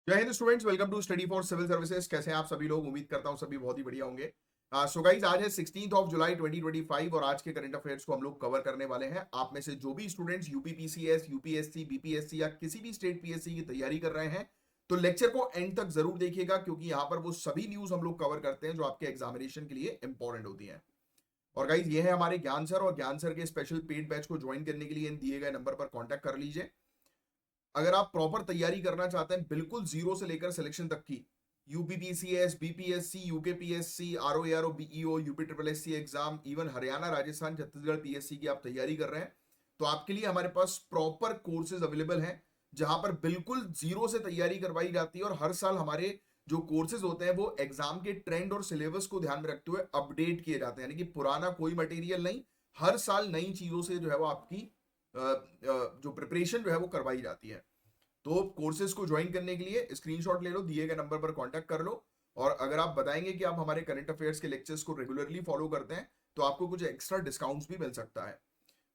जय हिंद students, welcome to study for civil services. कैसे हैं आप सभी लोग? उम्मीद करता हूं सभी बहुत ही बढ़िया होंगे। सो गाइस, आज है 16 जुलाई 2025 और आज के करंट अफेयर्स को हम लोग कवर करने वाले हैं। आप में से जो भी स्टूडेंट्स यूपीपीसीएस, यूपीएससी, बीपीएससी या किसी भी स्टेट पीएससी की तैयारी कर रहे हैं तो लेक्चर को एंड तक जरूर देखिएगा, क्योंकि यहाँ पर वो सभी न्यूज हम लोग कवर करते हैं जो आपके एग्जामिनेशन के लिए इंपॉर्टेंट होती है। और गाइज, ये है हमारे ज्ञान सर, और ज्ञान सर के स्पेशल पेड बैच को ज्वाइन करने के लिए इन दिए गए नंबर पर कॉन्टैक्ट कर लीजिए। अगर आप प्रॉपर तैयारी करना चाहते हैं बिल्कुल जीरो से लेकर सिलेक्शन तक की, UPPCS, BPSC, UKPSC, RO ARO, BEO, UP triple SC exam, even Haryana, Rajasthan, Chhattisgarh PSC की आप तैयारी कर रहे हैं तो आपके लिए हमारे पास प्रॉपर कोर्सेज अवेलेबल हैं, जहां पर बिल्कुल जीरो से तैयारी करवाई जाती है। और हर साल हमारे जो कोर्सेज होते हैं वो एग्जाम के ट्रेंड और सिलेबस को ध्यान में रखते हुए अपडेट किए जाते हैं, यानी कि पुराना कोई मटेरियल नहीं, हर साल नई चीजों से जो है वो आपकी जो प्रिपरेशन जो है वो करवाई जाती है। तो कोर्सेज को ज्वाइन करने के लिए स्क्रीनशॉट ले लो, दिए गए नंबर पर कांटेक्ट कर लो। और अगर आप बताएंगे कि आप हमारे करंट अफेयर्स के लेक्चर्स को रेगुलरली फॉलो करते हैं तो आपको कुछ एक्स्ट्रा डिस्काउंट्स भी मिल सकता है।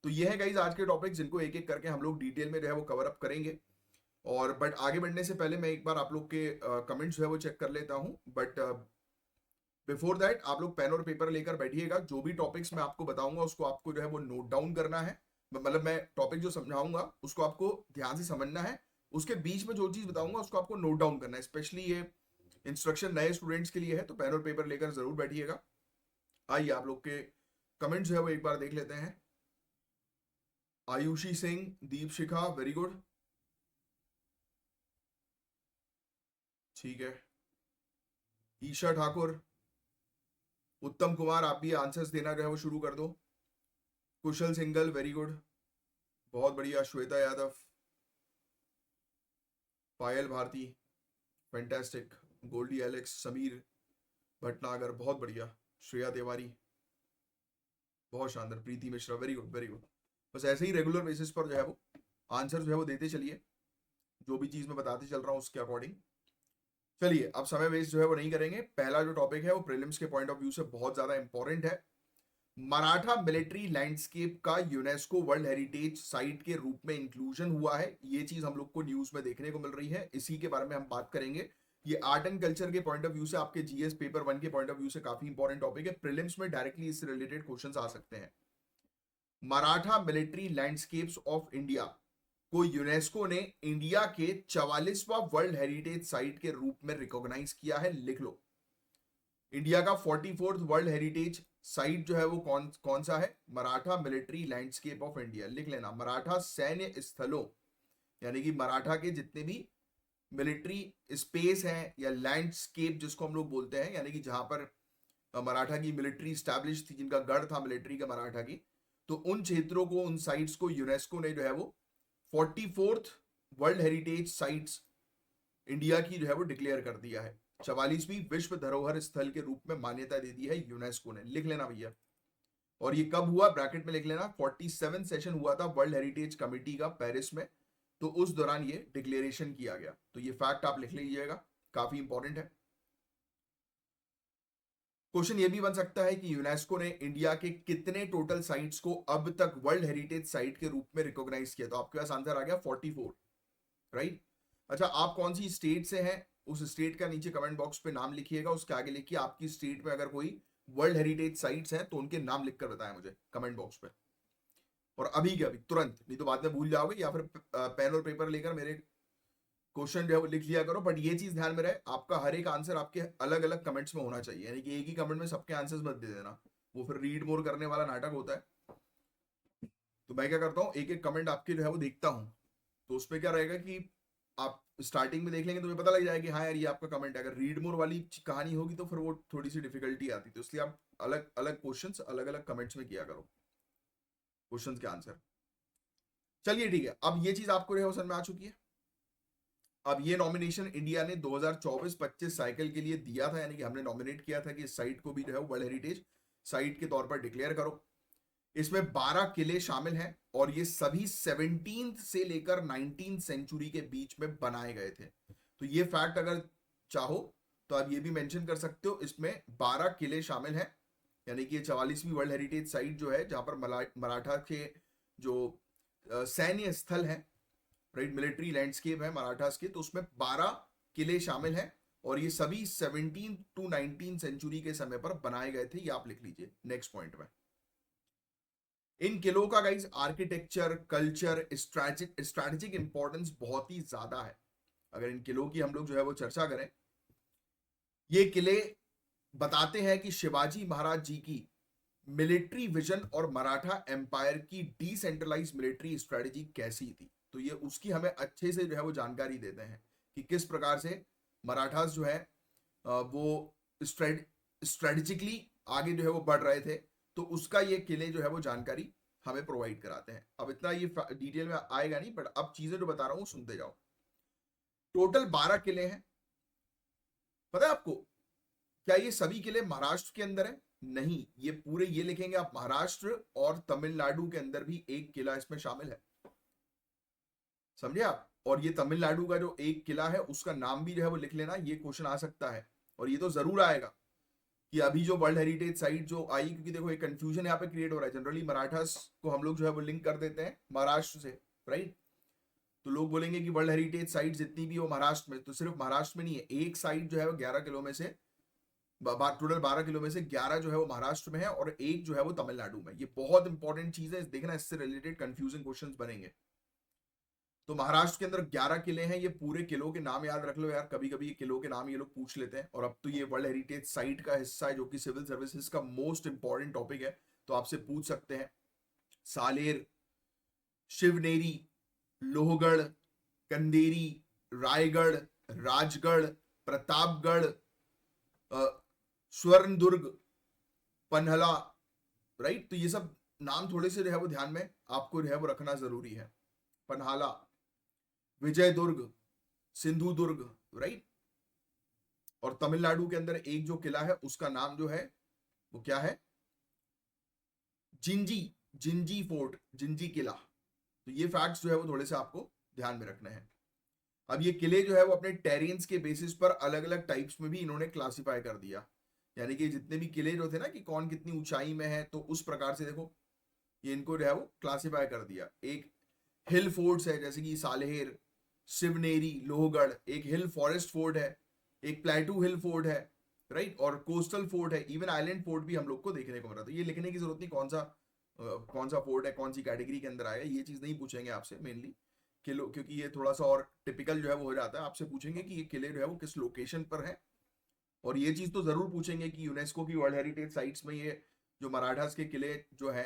तो ये है गाइज आज के टॉपिक, जिनको एक एक करके हम लोग डिटेल में जो है वो कवर अप करेंगे। और बट आगे बढ़ने से पहले मैं एक बार आप लोग के कमेंट्स जो है वो चेक कर लेता हूं। बट बिफोर दैट आप लोग पेन और पेपर लेकर बैठिएगा। जो भी टॉपिक्स मैं आपको बताऊंगा उसको आपको जो है वो नोट डाउन करना है। मतलब मैं टॉपिक जो समझाऊंगा उसको आपको ध्यान से समझना है। उसके बीच में जो चीज बताऊंगा उसको आपको नोट डाउन करना है। स्पेशली ये इंस्ट्रक्शन नए स्टूडेंट्स के लिए है, तो पेन और पेपर लेकर जरूर बैठिएगा। आइए आप लोग के कमेंट्स जो है वो एक बार देख लेते हैं। आयुषी सिंह, दीप शिखा, वेरी गुड, ठीक है। ईशा ठाकुर, उत्तम कुमार, आप भी आंसर्स देना जो है वो शुरू कर दो। कुशल सिंगल, वेरी गुड, बहुत बढ़िया। Shweta Yadav, Payal Bharti, fantastic. Goldie Alex, Sameer Bhatnagar, बहुत बढ़िया। श्रेया तिवारी, बहुत शानदार। Preeti Mishra, very good very good. बस ऐसे ही रेगुलर बेसिस पर जो है वो आंसर जो है वो देते चलिए, जो भी चीज मैं बताते चल रहा हूँ उसके अकॉर्डिंग। चलिए, अब समय वेस्ट जो है वो नहीं करेंगे। पहला जो टॉपिक है वो प्रीलिम्स के पॉइंट ऑफ व्यू से बहुत ज्यादा इंपॉर्टेंट है। मराठा मिलिट्री लैंडस्केप का यूनेस्को वर्ल्ड हेरिटेज साइट के रूप में इंक्लूजन हुआ है। ये चीज हम लोग को न्यूज में देखने को मिल रही है, इसी के बारे में हम बात करेंगे। ये आर्ट एंड कल्चर के पॉइंट ऑफ व्यू से, आपके जीएस पेपर 1 के पॉइंट ऑफ व्यू से काफी इंपॉर्टेंट टॉपिक है। प्रीलिम्स में डायरेक्टली इससे रिलेटेड क्वेश्चंस आ सकते हैं। Maratha military landscapes of India को यूनेस्को ने इंडिया के 44वां वर्ल्ड हेरिटेज साइट के रूप में रिकॉग्नाइज किया है। लिख लो, इंडिया का 44th वर्ल्ड हेरिटेज साइट जो है वो कौन कौन सा है? Maratha military landscape of India. लिख लेना, मराठा सैन्य स्थलों, यानी कि मराठा के जितने भी मिलिट्री स्पेस है या लैंडस्केप जिसको हम लोग बोलते हैं, यानी कि जहां पर मराठा की मिलिट्री स्टैब्लिश थी, जिनका गढ़ था मिलिट्री का मराठा की, तो उन क्षेत्रों को, उन साइट्स को यूनेस्को ने जो है वो 44th world heritage sites India की जो है वो डिक्लेयर कर दिया है। 44वीं विश्व धरोहर स्थल के रूप में मान्यता दे दी है यूनेस्को ने। लिख लेना भैया। और ये कब हुआ? ब्रैकेट में लिख लेना, 47 सेशन हुआ था वर्ल्ड हेरिटेज कमेटी का पेरिस में, तो उस दौरान ये डिक्लेरेशन किया गया। तो ये फैक्ट आप लिख लीजिएगा, काफी इंपॉर्टेंट है। क्वेश्चन ये भी बन सकता है कि यूनेस्को ने इंडिया के कितने टोटल साइट्स को अब तक वर्ल्ड हेरिटेज साइट के रूप में रिकॉग्नाइज किया? तो आपके पास आंसर आ गया 44, राइट। अच्छा, आप कौन सी स्टेट से हैं उस स्टेट का नीचे कमेंट बॉक्स पे नाम लिखिएगा। उसके आगे लिखिए आपकी स्टेट में अगर कोई वर्ल्ड हेरिटेज साइट्स हैं तो उनके नाम लिखकर बताएं मुझे कमेंट बॉक्स पे। और अभी के अभी तुरंत, नहीं तो बाद में भूल जाओगे। या फिर पेन और पेपर लेकर मेरे क्वेश्चन जो है वो लिख लिया करो। बट ये चीज ध्यान में रहे, आपका हर एक आंसर आपके अलग अलग कमेंट्स में होना चाहिए, यानी कि एक ही कमेंट में सबके आंसर्स मत दे देना, वो फिर रीड मोर करने वाला नाटक होता है। तो मैं क्या करता हूँ, एक एक कमेंट आपके जो है वो देखता हूँ, तो उसपे क्या रहेगा कि आप स्टार्टिंग में देख लेंगे तो मुझे पता लग जाएगा कि हाँ यार ये आपका कमेंट है। अगर रीड मोर वाली कहानी होगी तो फिर वो थोड़ी सी डिफिकल्टी आती, तो इसलिए आप अलग अलग क्वेश्चंस अलग अलग कमेंट्स में किया करो क्वेश्चंस के आंसर। चलिए ठीक है, अब ये चीज आपको जो है समझ में आ चुकी है। अब ये नॉमिनेशन इंडिया ने 2024-25 साइकिल के लिए दिया था, यानी कि हमने नॉमिनेट किया था कि इस साइट को भी जो है वर्ल्ड हेरिटेज साइट के तौर पर डिक्लेयर करो। इसमें 12 किले शामिल हैं और ये सभी 17th से लेकर 19th सेंचुरी के बीच में बनाए गए थे। तो ये फैक्ट अगर चाहो तो आप ये भी मेंशन कर सकते हो, इसमें 12 किले शामिल हैं, यानी कि ये 44वीं वर्ल्ड हेरिटेज साइट जो है जहां पर मराठा के जो सैन्य स्थल है, राइट, मिलिट्री लैंडस्केप है मराठास के, तो उसमें 12 किले शामिल हैं और ये सभी 17 टू 19 सेंचुरी के समय पर बनाए गए थे, ये आप लिख लीजिए नेक्स्ट पॉइंट में। इन किलों का guys architecture, culture, strategic importance बहुत ही ज्यादा है। अगर इन किलों की हम लोग जो है वो चर्चा करें, ये किले बताते हैं कि शिवाजी महाराज जी की मिलिट्री विजन और मराठा एम्पायर की डिसेंट्रलाइज मिलिट्री स्ट्रेटजी कैसी थी। तो ये उसकी हमें अच्छे से जो है वो जानकारी देते हैं कि किस प्रकार से मराठास जो है वो स्ट्रेटेजिकली आगे जो है वो बढ़ रहे थे। तो उसका ये किले जो है वो जानकारी हमें प्रोवाइड कराते हैं। अब इतना ये डिटेल में आएगा नहीं, बट अब चीजें जो बता रहा हूं सुनते जाओ। टोटल 12 किले हैं। पता है आपको क्या ये सभी किले महाराष्ट्र के अंदर है? नहीं, ये पूरे ये लिखेंगे आप महाराष्ट्र और तमिलनाडु के अंदर भी एक किला इसमें शामिल है, समझे आप। और ये तमिलनाडु का जो एक किला है उसका नाम भी जो है वो लिख लेना, ये क्वेश्चन आ सकता है और ये तो जरूर आएगा कि अभी जो वर्ल्ड हेरिटेज साइट जो आई, क्योंकि देखो एक कंफ्यूजन यहाँ पे क्रिएट हो रहा है। जनरली मराठास को हम लोग जो है वो लिंक कर देते हैं महाराष्ट्र से, राइट। तो लोग बोलेंगे कि वर्ल्ड हेरिटेज साइट जितनी भी हो महाराष्ट्र में, तो सिर्फ महाराष्ट्र में नहीं है। एक साइट जो है वो 11 किलो में से, टोटल 12 किलो में से 11 जो है वो महाराष्ट्र में है और एक जो है वो तमिलनाडु में। ये बहुत इंपॉर्टेंट चीज है, देखना, इससे रिलेटेड कंफ्यूजिंग क्वेश्चंस बनेंगे। तो महाराष्ट्र के अंदर 11 किले हैं। ये पूरे किलों के नाम याद रख लो यार, कभी कभी ये किलों के नाम ये लोग पूछ लेते हैं। और अब तो ये वर्ल्ड हेरिटेज साइट का हिस्सा है, जो कि सिविल सर्विसेज का मोस्ट इंपॉर्टेंट टॉपिक है, तो आपसे पूछ सकते हैं। सालेर, शिवनेरी, लोहगढ़, कंदेरी, रायगढ़, राजगढ़, प्रतापगढ़, स्वर्णदुर्ग, पन्हला, राइट। तो ये सब नाम थोड़े से जो है वो ध्यान में आपको जो है वो रखना जरूरी है। पन्हाला, विजयदुर्ग, सिंधुदुर्ग, राइट। और तमिलनाडु के अंदर एक जो किला है उसका नाम जो है वो क्या है? जिंजी फोर्ट, जिंजी किला। तो ये फैक्ट्स जो है वो थोड़े से आपको ध्यान में रखने हैं। अब ये किले जो है वो अपने टेरेन्स के बेसिस पर अलग अलग टाइप्स में भी इन्होंने क्लासिफाई कर दिया। यानी कि जितने भी किले जो थे ना कि कौन कितनी ऊंचाई में है, तो उस प्रकार से देखो ये इनको जो है वो क्लासिफाई कर दिया। एक हिल फोर्ट्स है जैसे कि सालेर, शिवनेरी, लोहगढ़। एक हिल फॉरेस्ट फोर्ट है, एक प्लेटू हिल फोर्ट है, राइट। और कोस्टल फोर्ट है, इवन आइलैंड फोर्ट भी हम लोग को देखने को मिल रहा। तो ये लिखने की जरूरत नहीं कौन सा फोर्ट है, कौन सी कैटेगरी के अंदर आएगा, ये चीज नहीं पूछेंगे आपसे मेनली किलो, क्योंकि ये थोड़ा सा और टिपिकल जो है वो हो जाता है। आपसे पूछेंगे कि ये किले जो है वो किस लोकेशन पर है। और ये चीज तो जरूर पूछेंगे कि यूनेस्को की वर्ल्ड हेरिटेज साइट्स में ये जो मराठास के किले जो है,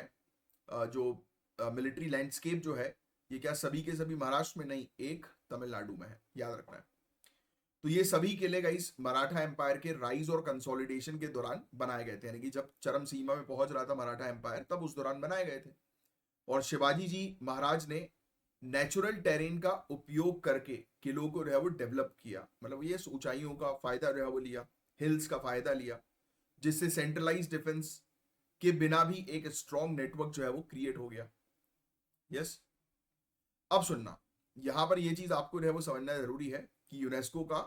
जो मिलिट्री लैंडस्केप जो है, ये क्या सभी के सभी महाराष्ट्र में? नहीं, एक तमिलनाडु में है, याद रखना है। तो ये सभी किले गाइस मराठा एम्पायर के राइज और कंसोलिडेशन के दौरान बनाए गए थे, यानी कि जब चरम सीमा में पहुंच रहा था मराठा एम्पायर, तब उस दौरान बनाए गए थे। और शिवाजी जी महाराज ने नेचुरल टेरेन का उपयोग करके किलों को जो है वो डेवलप किया। मतलब ये ऊंचाइयों का फायदा जो है वो लिया, हिल्स का फायदा लिया, जिससे सेंट्रलाइज डिफेंस के बिना भी एक स्ट्रॉन्ग नेटवर्क जो है वो क्रिएट हो गया। यस। अब सुनना, यहां पर ये चीज आपको जो है वो समझना जरूरी है कि यूनेस्को का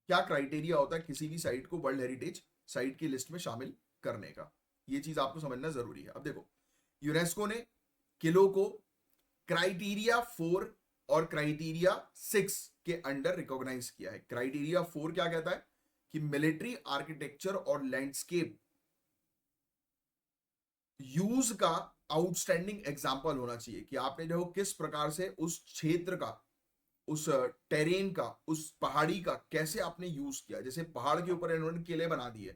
क्या क्राइटेरिया होता है किसी भी साइट को वर्ल्ड हेरिटेज साइट की लिस्ट में शामिल करने का। ये चीज आपको समझना जरूरी है। अब देखो, यूनेस्को ने किलों को क्राइटेरिया 4 और क्राइटेरिया 6 के अंडर रिकॉग्नाइज किया है। क्राइटेरिया 4 क्या कहता है कि मिलिट्री आर्किटेक्चर और लैंडस्केप यूज का आउटस्टैंडिंग एग्जाम्पल होना चाहिए कि आपने जो किस प्रकार से उस क्षेत्र का, उस टेरेन का, उस पहाड़ी का कैसे आपने यूज किया। जैसे पहाड़ के ऊपर इन्होंने किले बना दिए,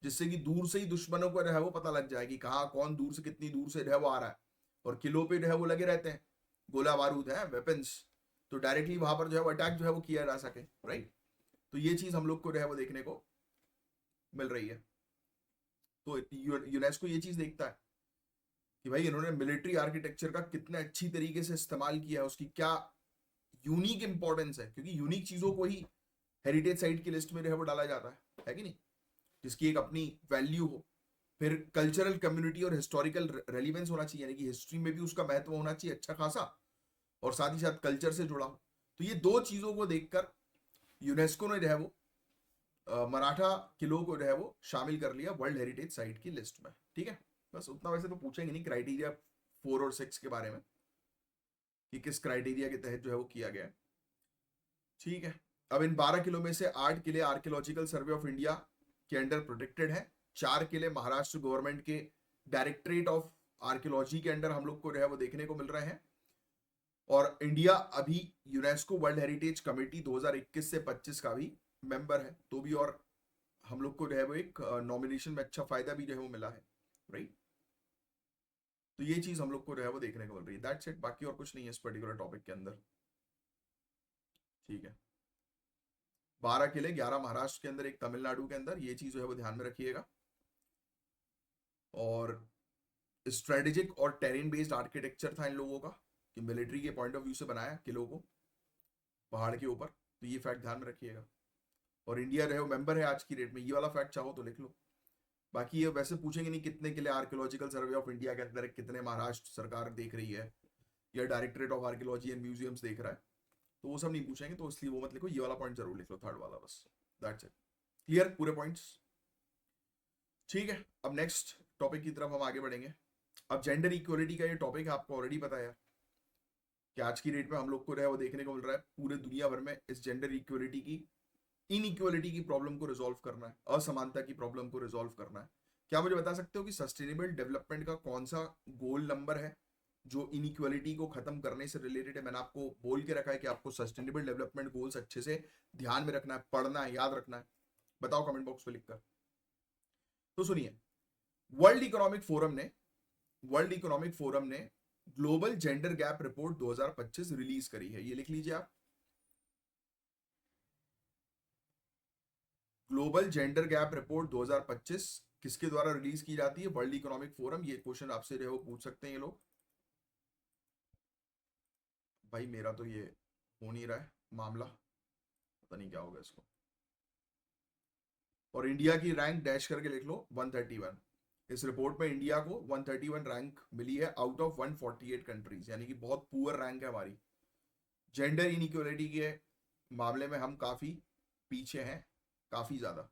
जिससे कि दूर से ही दुश्मनों को जो है वो पता लग जाए कि कहाँ कौन दूर से कितनी दूर से जो है वो आ रहा है। और किलों पे जो है वो लगे रहते हैं गोला बारूद है, वेपन्स, तो डायरेक्टली वहां पर जो है वो अटैक जो है वो किया जा सके, राइट। तो ये चीज हम लोग को जो है वो देखने को मिल रही है। तो यूनेस्को ये चीज देखता है कि भाई इन्होंने मिलिट्री आर्किटेक्चर का कितने अच्छी तरीके से इस्तेमाल किया है, उसकी क्या यूनिक इंपॉर्टेंस है, क्योंकि यूनिक चीजों को ही हेरिटेज साइट की लिस्ट में जो है वो डाला जाता है कि नहीं, जिसकी एक अपनी वैल्यू हो। फिर कल्चरल कम्युनिटी और हिस्टोरिकल रेलिवेंस होना चाहिए, यानी कि हिस्ट्री में भी उसका महत्व होना चाहिए अच्छा खासा, और साथ ही साथ कल्चर से जुड़ा हो। तो ये दो चीजों को देखकर यूनेस्को ने जो है वो मराठा किलों को जो है वो शामिल कर लिया वर्ल्ड हेरिटेज साइट की लिस्ट में। ठीक है, बस उतना। वैसे तो पूछेंगे नहीं क्राइटेरिया 4 और 6 के बारे में कि किस क्राइटेरिया के तहत जो है वो किया गया। ठीक है, अब इन 12 किलो में से 8 किले आर्कियोलॉजिकल सर्वे ऑफ इंडिया के अंडर प्रोटेक्टेड है, 4 किले महाराष्ट्र गवर्नमेंट के डायरेक्टरेट ऑफ आर्कियोलॉजी के अंडर हम लोग को जो है वो देखने को मिल रहे हैं। और इंडिया अभी यूनेस्को वर्ल्ड हेरिटेज कमेटी 2021 से 25 का भी मेंबर है, तो भी और हम लोग को जो है वो एक नॉमिनेशन में अच्छा फायदा भी जो है वो मिला है, राइट। तो ये चीज हम लोग को जो है वो देखने को मिल रही है। दैट्स इट, बाकी और कुछ नहीं है इस पर्टिकुलर टॉपिक के अंदर, ठीक है। 12 किले, 11 महाराष्ट्र के अंदर, एक तमिलनाडु के अंदर, ये चीज जो है वो ध्यान में रखिएगा। और स्ट्रेटेजिक और टेरेन बेस्ड आर्किटेक्चर था इन लोगों का, कि मिलिट्री के पॉइंट ऑफ व्यू से बनाया किलों को पहाड़ के ऊपर, तो ये फैक्ट ध्यान में रखिएगा। और इंडिया जो है वो मेंबर है आज की डेट में, ये वाला फैक्ट चाहो तो लिख लो। बाकी ये वैसे पूछेंगे नहीं कितने किले आर्कियोलॉजिकल सर्वे ऑफ इंडिया के अंदर, कितने महाराष्ट्र सरकार देख रही है या directorate of archaeology and museums देख रहा है, तो वो सब नहीं पूछेंगे, तो इसलिए वो मत लिखो, ये वाला पॉइंट जरूर लिख लो, थर्ड वाला बस। दैट्स इट, क्लियर पूरे पॉइंट्स, ठीक है। अब नेक्स्ट टॉपिक की तरफ हम आगे बढ़ेंगे। अब जेंडर इक्वलिटी का ये टॉपिक है, आपको ऑलरेडी पता है कि आज की डेट में हम लोग को जो है वो देखने को मिल रहा है पूरे दुनिया भर में इस जेंडर इक्वलिटी की, इनइक्वलिटी की प्रॉब्लम को रिजॉल्व करना है, असमानता की प्रॉब्लम को रिजॉल्व करना है। क्या मुझे बता सकते हो कि सस्टेनेबल डेवलपमेंट का कौन सा गोल नंबर है जो इनइक्वलिटी को खत्म करने से रिलेटेड है? मैंने आपको बोल के रखा है कि आपको सस्टेनेबल डेवलपमेंट गोल्स अच्छे से ध्यान में रखना है, पढ़ना है, याद रखना है। बताओ कमेंट बॉक्स में लिखकर। तो सुनिए, वर्ल्ड इकोनॉमिक फोरम ने global gender gap report 2025 release करी है, ये लिख लीजिए आप। ग्लोबल जेंडर गैप रिपोर्ट 2025 किसके द्वारा रिलीज की जाती है? World economic forum. ये क्वेश्चन आपसे जो है वो पूछ सकते हैं ये लोग। भाई मेरा तो ये हो नहीं रहा है मामला, पता नहीं क्या होगा इसको। और इंडिया की रैंक डैश करके लिख लो 131। इस रिपोर्ट में इंडिया को 131 रैंक मिली है आउट ऑफ 148 कंट्रीज, यानी कि बहुत पुअर रैंक है हमारी। जेंडर इनइक्वलिटी के मामले में हम काफी पीछे हैं, काफी ज्यादा।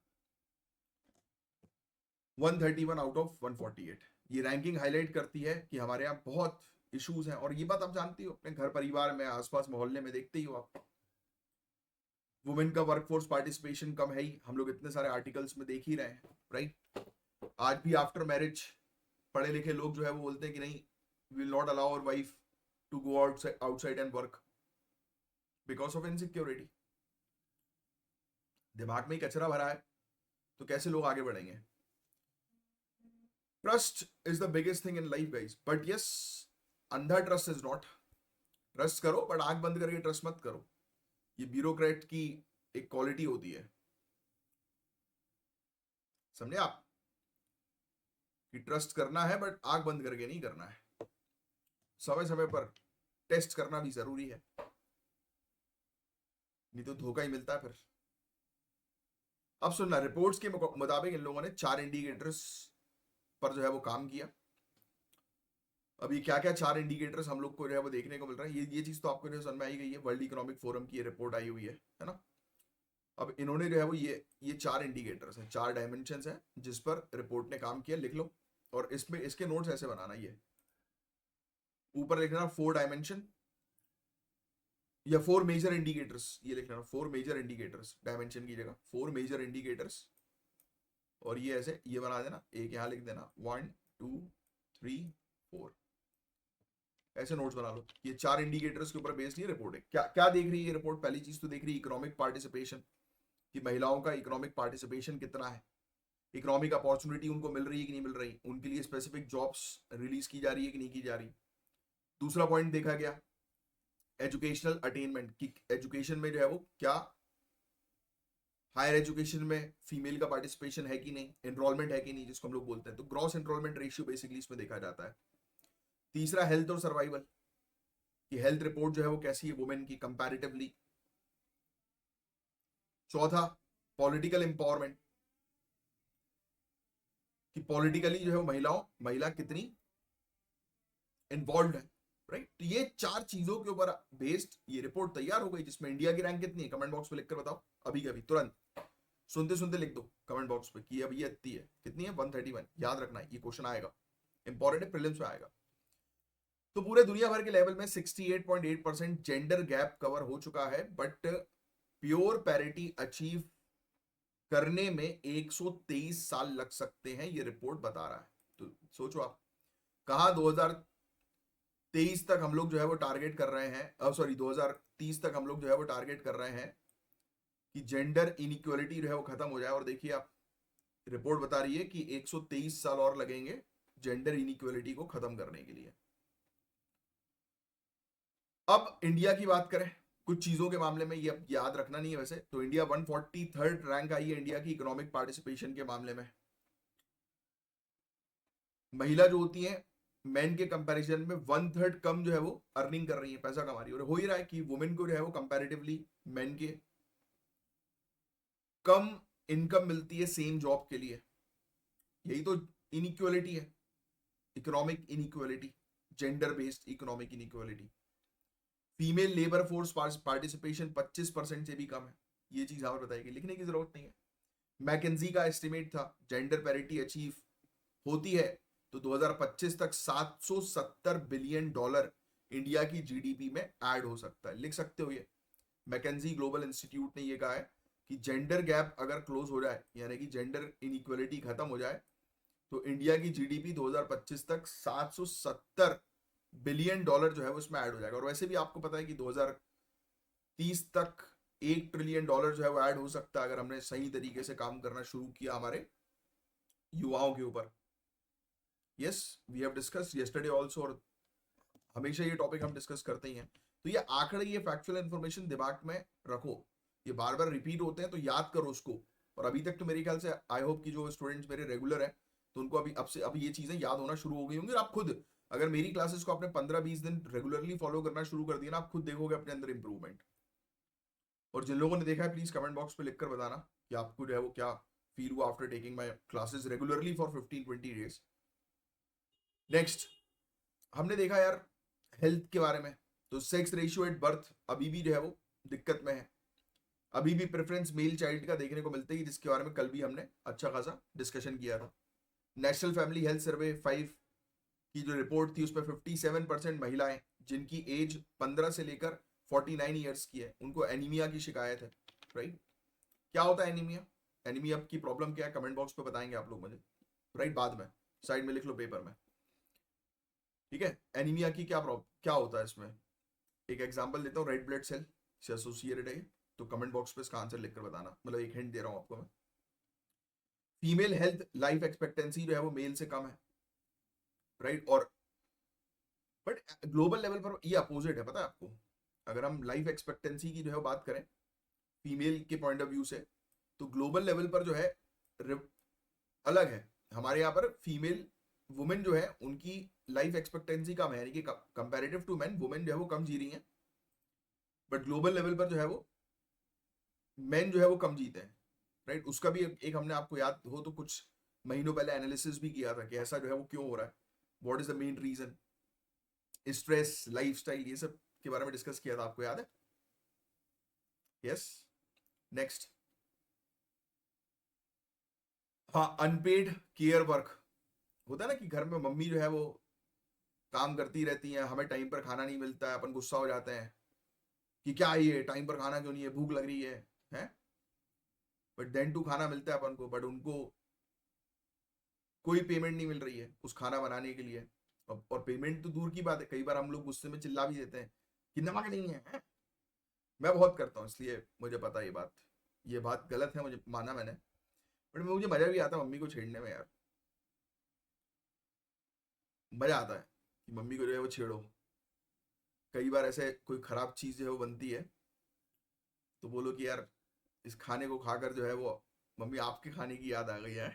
131 आउट ऑफ 148। ये रैंकिंग हाईलाइट करती है कि हमारे यहाँ बहुत इश्यूज हैं, और ये बात आप जानती हो, अपने घर परिवार में, आसपास मोहल्ले में देखते ही हो आप। वुमेन का वर्कफोर्स पार्टिसिपेशन कम है ही, हम लोग इतने सारे आर्टिकल्स में देख ही रहे हैं, राइट। आज भी आफ्टर मैरिज पढ़े लिखे लोग जो है वो बोलते हैं कि नहीं, will not allow our wife to go outside and work because of insecurity. दिमाग में ही कचरा भरा है, तो कैसे लोग आगे बढ़ेंगे? Trust is the biggest thing in life guys, but yes, अंधा ट्रस्ट इज नॉट। ट्रस्ट करो बट आंख बंद करके ट्रस्ट मत करो, ये ब्यूरोक्रेट की एक क्वालिटी होती है, समझे आप? कि ट्रस्ट करना है बट आंख बंद करके नहीं करना है, समय समय पर टेस्ट करना भी जरूरी है, नहीं तो धोखा ही मिलता है फिर। अब सुनना, रिपोर्ट्स के मुताबिक इन लोगों ने 4 इंडिकेटर्स पर जो है वो काम किया। अभी क्या क्या 4 इंडिकेटर्स हम लोग को जो है वो देखने को मिल रहा है, ये चीज तो आपको जो समझ में आई गई है, वर्ल्ड इकोनॉमिक फोरम की रिपोर्ट आई हुई है ना। अब इन्होंने जो है वो ये 4 इंडिकेटर्स हैं, 4 डायमेंशंस हैं जिस पर रिपोर्ट ने काम किया, लिख लो। और इसमें इसके नोट्स ऐसे बनाना, ये ऊपर लिखना 4 डायमेंशन या 4 मेजर इंडिकेटर्स, ये लिखना 4 मेजर इंडिकेटर्स, डायमेंशन की जगह 4 मेजर इंडिकेटर्स। और ये ऐसे ये बना देना, एक यहां लिख देना 1 2 3 4, ऐसे नोट्स बना लो। ये 4 इंडिकेटर्स के ऊपर बेस्ड ये रिपोर्ट है। क्या क्या देख रही है ये रिपोर्ट? पहली चीज तो देख रही है इकोनॉमिक पार्टिसिपेशन, कि महिलाओं का इकोनॉमिक पार्टिसिपेशन कितना है, इकोनॉमिक अपॉर्चुनिटी उनको मिल रही है कि नहीं मिल रही, उनके लिए स्पेसिफिक जॉब्स रिलीज की जा रही है कि नहीं की जा रही। दूसरा पॉइंट देखा गया एजुकेशनल अटेनमेंट, कि एजुकेशन में जो है वो क्या हायर एजुकेशन में फीमेल का पार्टिसिपेशन है कि नहीं, एनरोलमेंट है कि नहीं, जिसको हम लोग बोलते हैं। तो ग्रॉस एनरोलमेंट रेशियो बेसिकली इसमें देखा जाता है। तीसरा हेल्थ और सर्वाइवल, कि हेल्थ रिपोर्ट जो है वो कैसी है वुमेन की कंपैरेटिवली। चौथा पॉलिटिकल एम्पावरमेंट, कि पॉलिटिकली जो है वो महिला कितनी इन्वॉल्व है, राइट। तो ये 4 चीजों के ऊपर बेस्ड ये रिपोर्ट तैयार हो गई, जिसमें इंडिया की रैंक कितनी है कमेंट बॉक्स में लिखकर बताओ, अभी कभी तुरंत सुनते सुनते लिख दो कमेंट बॉक्स पे कि अभी ये इतनी है, कितनी है 131। याद रखना है, ये क्वेश्चन आएगा, इंपॉर्टेंट है, प्रीलिम्स में आएगा। तो पूरे दुनिया भर के लेवल में 68.8% जेंडर गैप कवर हो चुका है, बट प्योर पैरिटी अचीव करने में 123 साल लग सकते हैं, ये रिपोर्ट बता रहा है। तो सोचो आप, कहा 2023 तक हम लोग जो है वो टारगेट कर रहे हैं, सॉरी 2030 तक हम लोग जो है वो टारगेट कर रहे हैं कि जेंडर इनइक्वालिटी जो है वो खत्म हो जाए, और देखिए आप, रिपोर्ट बता रही है कि 123 साल और लगेंगे जेंडर इनइक्वालिटी को खत्म करने के लिए। अब इंडिया की बात करें, कुछ चीजों के मामले में ये अब याद रखना नहीं है वैसे, तो इंडिया 143rd रैंक आई है इंडिया की इकोनॉमिक पार्टिसिपेशन के मामले में। महिला जो होती है मैन के कंपैरिजन में 1/3 कम जो है वो अर्निंग कर रही है, पैसा कमा रही है, और हो ही रहा है कि वुमेन को जो है वो कंपैरेटिवली मैन के कम इनकम मिलती है सेम जॉब के लिए। यही तो इनइक्वालिटी है, economic inequality, gender based economic inequality. Female labour force participation 25% से भी कम है, ये चीज और बताएगी, लिखने की जरूरत नहीं है। मैकेंजी का एस्टिमेट था जेंडर पैरिटी अचीव होती है तो 2025 तक $770 बिलियन इंडिया की जीडीपी में ऐड हो सकता है, लिख सकते हो ये। मैकेंजी ग्लोबल इंस्टीट्यूट ने ये कहा है कि जेंडर गैप अगर क्लोज हो जाए, यानी कि जेंडर इनइक्वालिटी खत्म हो जाए, तो इंडिया की जीडीपी 2025 तक $770 बिलियन जो है वो इसमें ऐड हो जाएगा। और वैसे भी आपको पता है कि 2030 तक $1 ट्रिलियन जो है वो ऐड हो सकता है अगर हमने सही तरीके से काम करना शुरू किया हमारे युवाओं के ऊपर। Yes, we have discussed yesterday also, और हमेशा ये टॉपिक हम डिस्कस करते ही हैं। तो ये आंकड़े, ये फैक्चुअल इंफॉर्मेशन दिमाग में रखो, ये बार बार रिपीट होते हैं तो याद करो उसको। और अभी तक तो मेरे ख्याल से आई होप कि जो स्टूडेंट्स मेरे रेगुलर हैं तो उनको अभी ये चीजें याद होना शुरू हो गई होंगी। और आप खुद अगर मेरी क्लासेस को आपने 15-20 दिन रेगुलरली फॉलो करना शुरू कर दिया ना, आप खुद देखोगे अपने अंदर इंप्रूवमेंट। और जिन लोगों ने देखा है प्लीज कमेंट बॉक्स पे लिखकर बताना कि आपको जो है वो क्या फील हुआ after taking my classes regularly for 15-20 days. Next हमने देखा यार हेल्थ के बारे में, तो सेक्स रेशियो एट बर्थ अभी भी जो है वो दिक्कत में है, अभी भी प्रेफरेंस मेल चाइल्ड का देखने को मिलता है, जिसके बारे में कल भी हमने अच्छा खासा डिस्कशन किया था। नेशनल फैमिली हेल्थ सर्वे 5 की जो रिपोर्ट थी उसमें 57% महिलाएं जिनकी एज 15 से लेकर 49 ईयर्स की है, उनको एनीमिया की शिकायत है। राइट, क्या होता है एनीमिया, एनीमिया की प्रॉब्लम क्या है, कमेंट बॉक्स पे बताएंगे आप लोग मुझे। राइट, बाद में साइड में लिख लो पेपर में, ठीक है। एनीमिया की क्या होता है इसमें, एक एग्जांपल देता हूँ, रेड ब्लड सेल से एसोसिएटेड है, तो कमेंट बॉक्स पे इसका आंसर लिखकर बताना, मतलब एक हिंट दे रहा हूं आपको मैं। फीमेल हेल्थ लाइफ एक्सपेक्टेंसी जो है वो मेल से कम है, राइट। और बट ग्लोबल लेवल पर ये अपोजिट है, पता है आपको। अगर हम लाइफ एक्सपेक्टेंसी की जो है बात करें फीमेल के पॉइंट ऑफ व्यू से, तो ग्लोबल लेवल पर जो है अलग है। हमारे यहाँ पर फीमेल वुमेन जो है उनकी लाइफ एक्सपेक्टेंसी कम है, यानी कि कंपैरेटिव टू मैन वुमेन जो है वो कम जी रही हैं, बट ग्लोबल लेवल पर जो है वो मेन जो है वो कम जीते हैं, राइट। उसका भी एक हमने आपको याद हो तो कुछ महीनों पहले एनालिसिस भी किया था कि ऐसा जो है वो क्यों हो रहा है, what is the main reason, stress, lifestyle, ये सब के बारे में डिस्कस किया था, आपको याद है। यस, नेक्स्ट, हाँ, अनपेड केयर वर्क होता है ना, कि घर में मम्मी जो है वो काम करती रहती हैं, हमें टाइम पर खाना नहीं मिलता है, अपन गुस्सा हो जाते हैं कि क्या ये टाइम पर खाना क्यों नहीं है, भूख लग रही है, बट देन टू खाना मिलता है अपन को, बट उनको कोई पेमेंट नहीं मिल रही है उस खाना बनाने के लिए। और पेमेंट तो दूर की बात है, कई बार हम लोग गुस्से में चिल्ला भी देते हैं कि नमक नहीं है। मैं बहुत करता हूँ, इसलिए मुझे पता है ये बात गलत है, मुझे माना मैंने, बट मुझे मजा भी आता है मम्मी को छेड़ने में यार, मजा आता है कि मम्मी को जो है वो छेड़ो। कई बार ऐसे कोई खराब चीज जो है वो बनती है तो बोलो कि यार इस खाने को खाकर जो है वो मम्मी आपके खाने की याद आ गई है।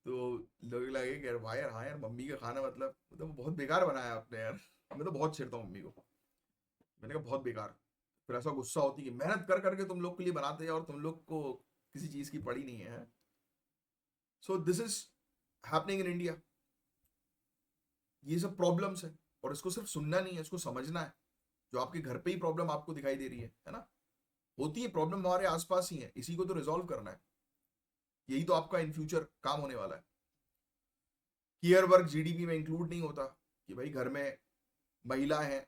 तो लोग लगे कि यार भाई यार, हाँ यार मम्मी का खाना मतलब बहुत बेकार बनाया आपने यार। मैं तो बहुत छेड़ता हूँ मम्मी को, मैंने कहा बहुत बेकार। फिर ऐसा गुस्सा होती है कि मेहनत कर करके तुम लोग के लिए बनाते हैं और तुम लोग को किसी चीज की पड़ी नहीं है। So this is happening in India, ये सब प्रॉब्लम्स है, और इसको सिर्फ सुनना नहीं है, इसको समझना है। जो आपके घर पे ही प्रॉब्लम आपको दिखाई दे रही है ना, होती है प्रॉब्लम हमारे आसपास ही है, इसी को तो रिजॉल्व करना है, यही तो आपका इन फ्यूचर काम होने वाला है। केयर वर्क जीडीपी में इंक्लूड नहीं होता कि भाई घर में महिला है,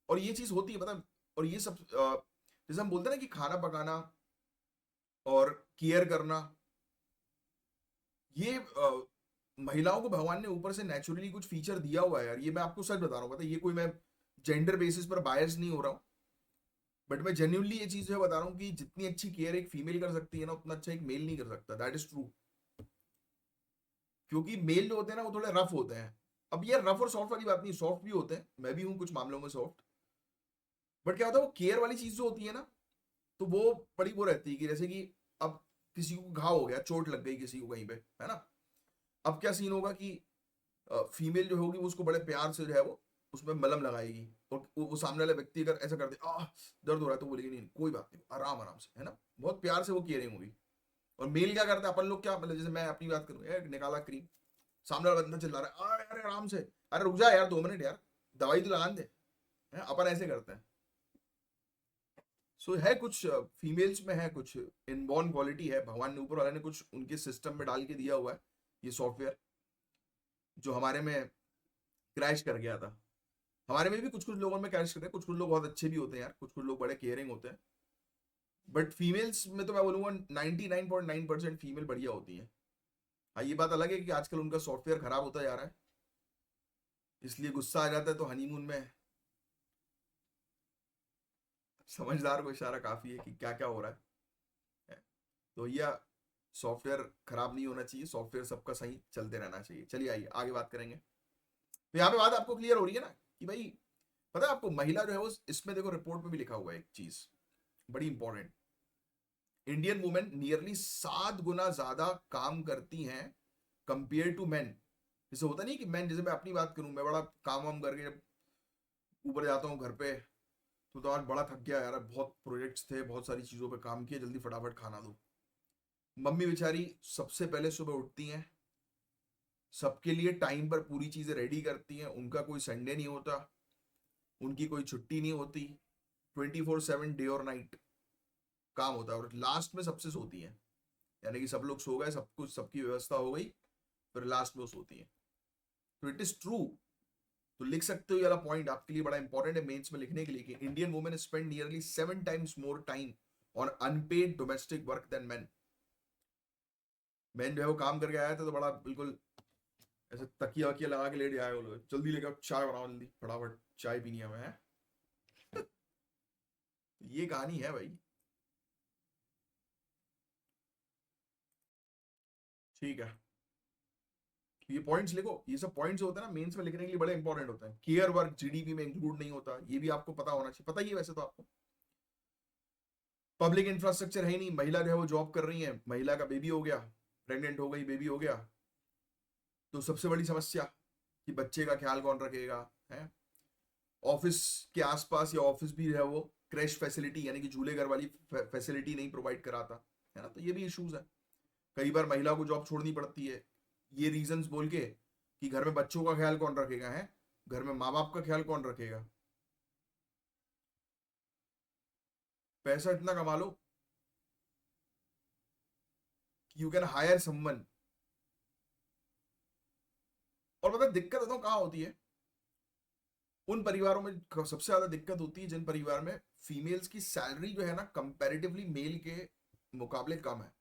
और ये चीज होती है पता, और ये सब जैसे हम बोलते हैं ना कि खाना पकाना और केयर करना, ये महिलाओं को भगवान ने ऊपर से नेचुरली कुछ फीचर दिया हुआ है यार। ये मैं आपको सच बता रहा हूँ, पता है, ये कोई मैं जेंडर बेसिस पर बायस नहीं हो रहा हूँ, बट मैं जेन्युइनली ये चीज जो है बता रहा हूँ कि जितनी अच्छी केयर एक फीमेल कर सकती है ना, उतना अच्छा एक मेल नहीं कर सकता। That is true. क्योंकि मेल जो होते हैं ना वो थोड़े रफ होते हैं। अब ये रफ और सॉफ्ट वाली बात नहीं, सॉफ्ट भी होते हैं, मैं भी हूँ कुछ मामलों में सॉफ्ट, बट क्या होता है वो केयर वाली चीज जो होती है ना, तो वो बड़ी वो रहती है कि जैसे कि अब किसी को घाव हो गया, चोट लग गई किसी को कहीं पे, है ना। अब क्या सीन होगा कि फीमेल जो होगी वो उसको बड़े प्यार से जो है वो उसमें मलम लगाएगी, और वो सामने वाला व्यक्ति अगर ऐसा कर दे दर्द हो रहा है तो बोलेगी नहीं कोई बात नहीं, आराम आराम से, है ना, बहुत प्यार से वो केयरिंग होगी। और मेल क्या करता है, अपन लोग क्या, मतलब जैसे मैं अपनी बात करूँ, निकाला क्रीम, सामने वाला बंदा चिल्ला रहा है अरे आराम से, अरे रुक जा यार 2 मिनट यार, दवाई तो लगान दे, है, अपन ऐसे करते हैं। सो है कुछ फीमेल्स में है कुछ इनबॉर्न क्वालिटी है, भगवान ने ऊपर वाले ने कुछ उनके सिस्टम में डाल के दिया हुआ है ये सॉफ्टवेयर, जो हमारे में क्रैश कर गया था। हमारे में भी कुछ कुछ लोगों में क्रैश कर रहे हैं, कुछ कुछ लोग बहुत अच्छे भी होते हैं यार, कुछ कुछ लोग बड़े केयरिंग होते हैं, बट फीमेल्स में तो मैं बोलूंगा 99.9% फीमेल बढ़िया होती है। हाँ ये बात अलग है कि आजकल उनका सॉफ्टवेयर खराब होता जा रहा है, इसलिए गुस्सा आ जाता है, तो हनीमून में समझदार को इशारा काफी है कि क्या क्या हो रहा है। तो यह सॉफ्टवेयर खराब नहीं होना चाहिए, सॉफ्टवेयर सबका सही चलते रहना चाहिए। चलिए आइए आगे बात करेंगे। तो यहाँ पे बात आपको क्लियर हो रही है ना कि भाई, पता है आपको महिला जो है वो, इसमें देखो रिपोर्ट में भी लिखा हुआ है एक चीज बड़ी इंपॉर्टेंट, इंडियन वुमेन नियरली 7 गुना ज्यादा काम करती हैं कंपेयर टू मैन। जैसे होता नहीं कि मैन, जैसे मैं अपनी बात करूं, मैं बड़ा काम वाम करके जब ऊपर जाता हूँ घर पे, तो आज बड़ा थक गया यार, बहुत प्रोजेक्ट्स थे, बहुत सारी चीजों पे काम किया, जल्दी फटाफट खाना दो। मम्मी बेचारी सबसे पहले सुबह उठती हैं, सबके लिए टाइम पर पूरी चीजें रेडी करती हैं, उनका कोई संडे नहीं होता, उनकी कोई छुट्टी नहीं होती, 24/7 डे और नाइट काम होता है, और लास्ट में सबसे सोती है, यानी कि सब लोग सो गए, सब कुछ सबकी व्यवस्था हो गई, फिर लास्ट में वो सोती है। तो इट इज ट्रू। तो लिख सकते हो, ये वाला पॉइंट आपके लिए बड़ा इंपॉर्टेंट है मेंस में लिखने के लिए, कि Indian women spend nearly 7 times more time on unpaid domestic work than man. Man जो है वो काम करके आया था तो बड़ा बिल्कुल ऐसे तकिया वकिया लगा के लेट जाए, वो लोग जल्दी लेकर चाय बनाओ, जल्दी फटाफट चाय पीनी है हमें। ये कहानी है भाई। ठीक है, ये पॉइंट्स लिखो, ये सब पॉइंट्स होते हैं ना मेंस में लिखने के लिए बड़े इंपॉर्टेंट होते हैं। केयर वर्क जीडीपी में इंक्लूड नहीं होता, ये भी आपको पता होना चाहिए, पता ही है वैसे तो आपको। पब्लिक इंफ्रास्ट्रक्चर है ही नहीं, महिला जो है वो जॉब कर रही है, महिला का बेबी हो गया, प्रेग्नेंट हो गई, बेबी हो गया, तो सबसे बड़ी समस्या कि बच्चे का ख्याल कौन रखेगा, है। ऑफिस के आसपास या ऑफिस भी है वो क्रैश फैसिलिटी यानी कि झूले घर वाली फैसिलिटी नहीं प्रोवाइड कराता, है ना, तो ये भी इश्यूज है। कई बार महिला को जॉब छोड़नी पड़ती है, ये रीजंस बोल के कि घर में बच्चों का ख्याल कौन रखेगा, है, घर में माँ बाप का ख्याल कौन रखेगा। पैसा इतना कमा लो कि यू कैन हायर समवन। और मतलब दिक्कत बताऊं कहाँ होती है, उन परिवारों में सबसे ज्यादा दिक्कत होती है जिन परिवार में फीमेल्स की सैलरी जो है ना कंपैरेटिवली मेल के मुकाबले कम है।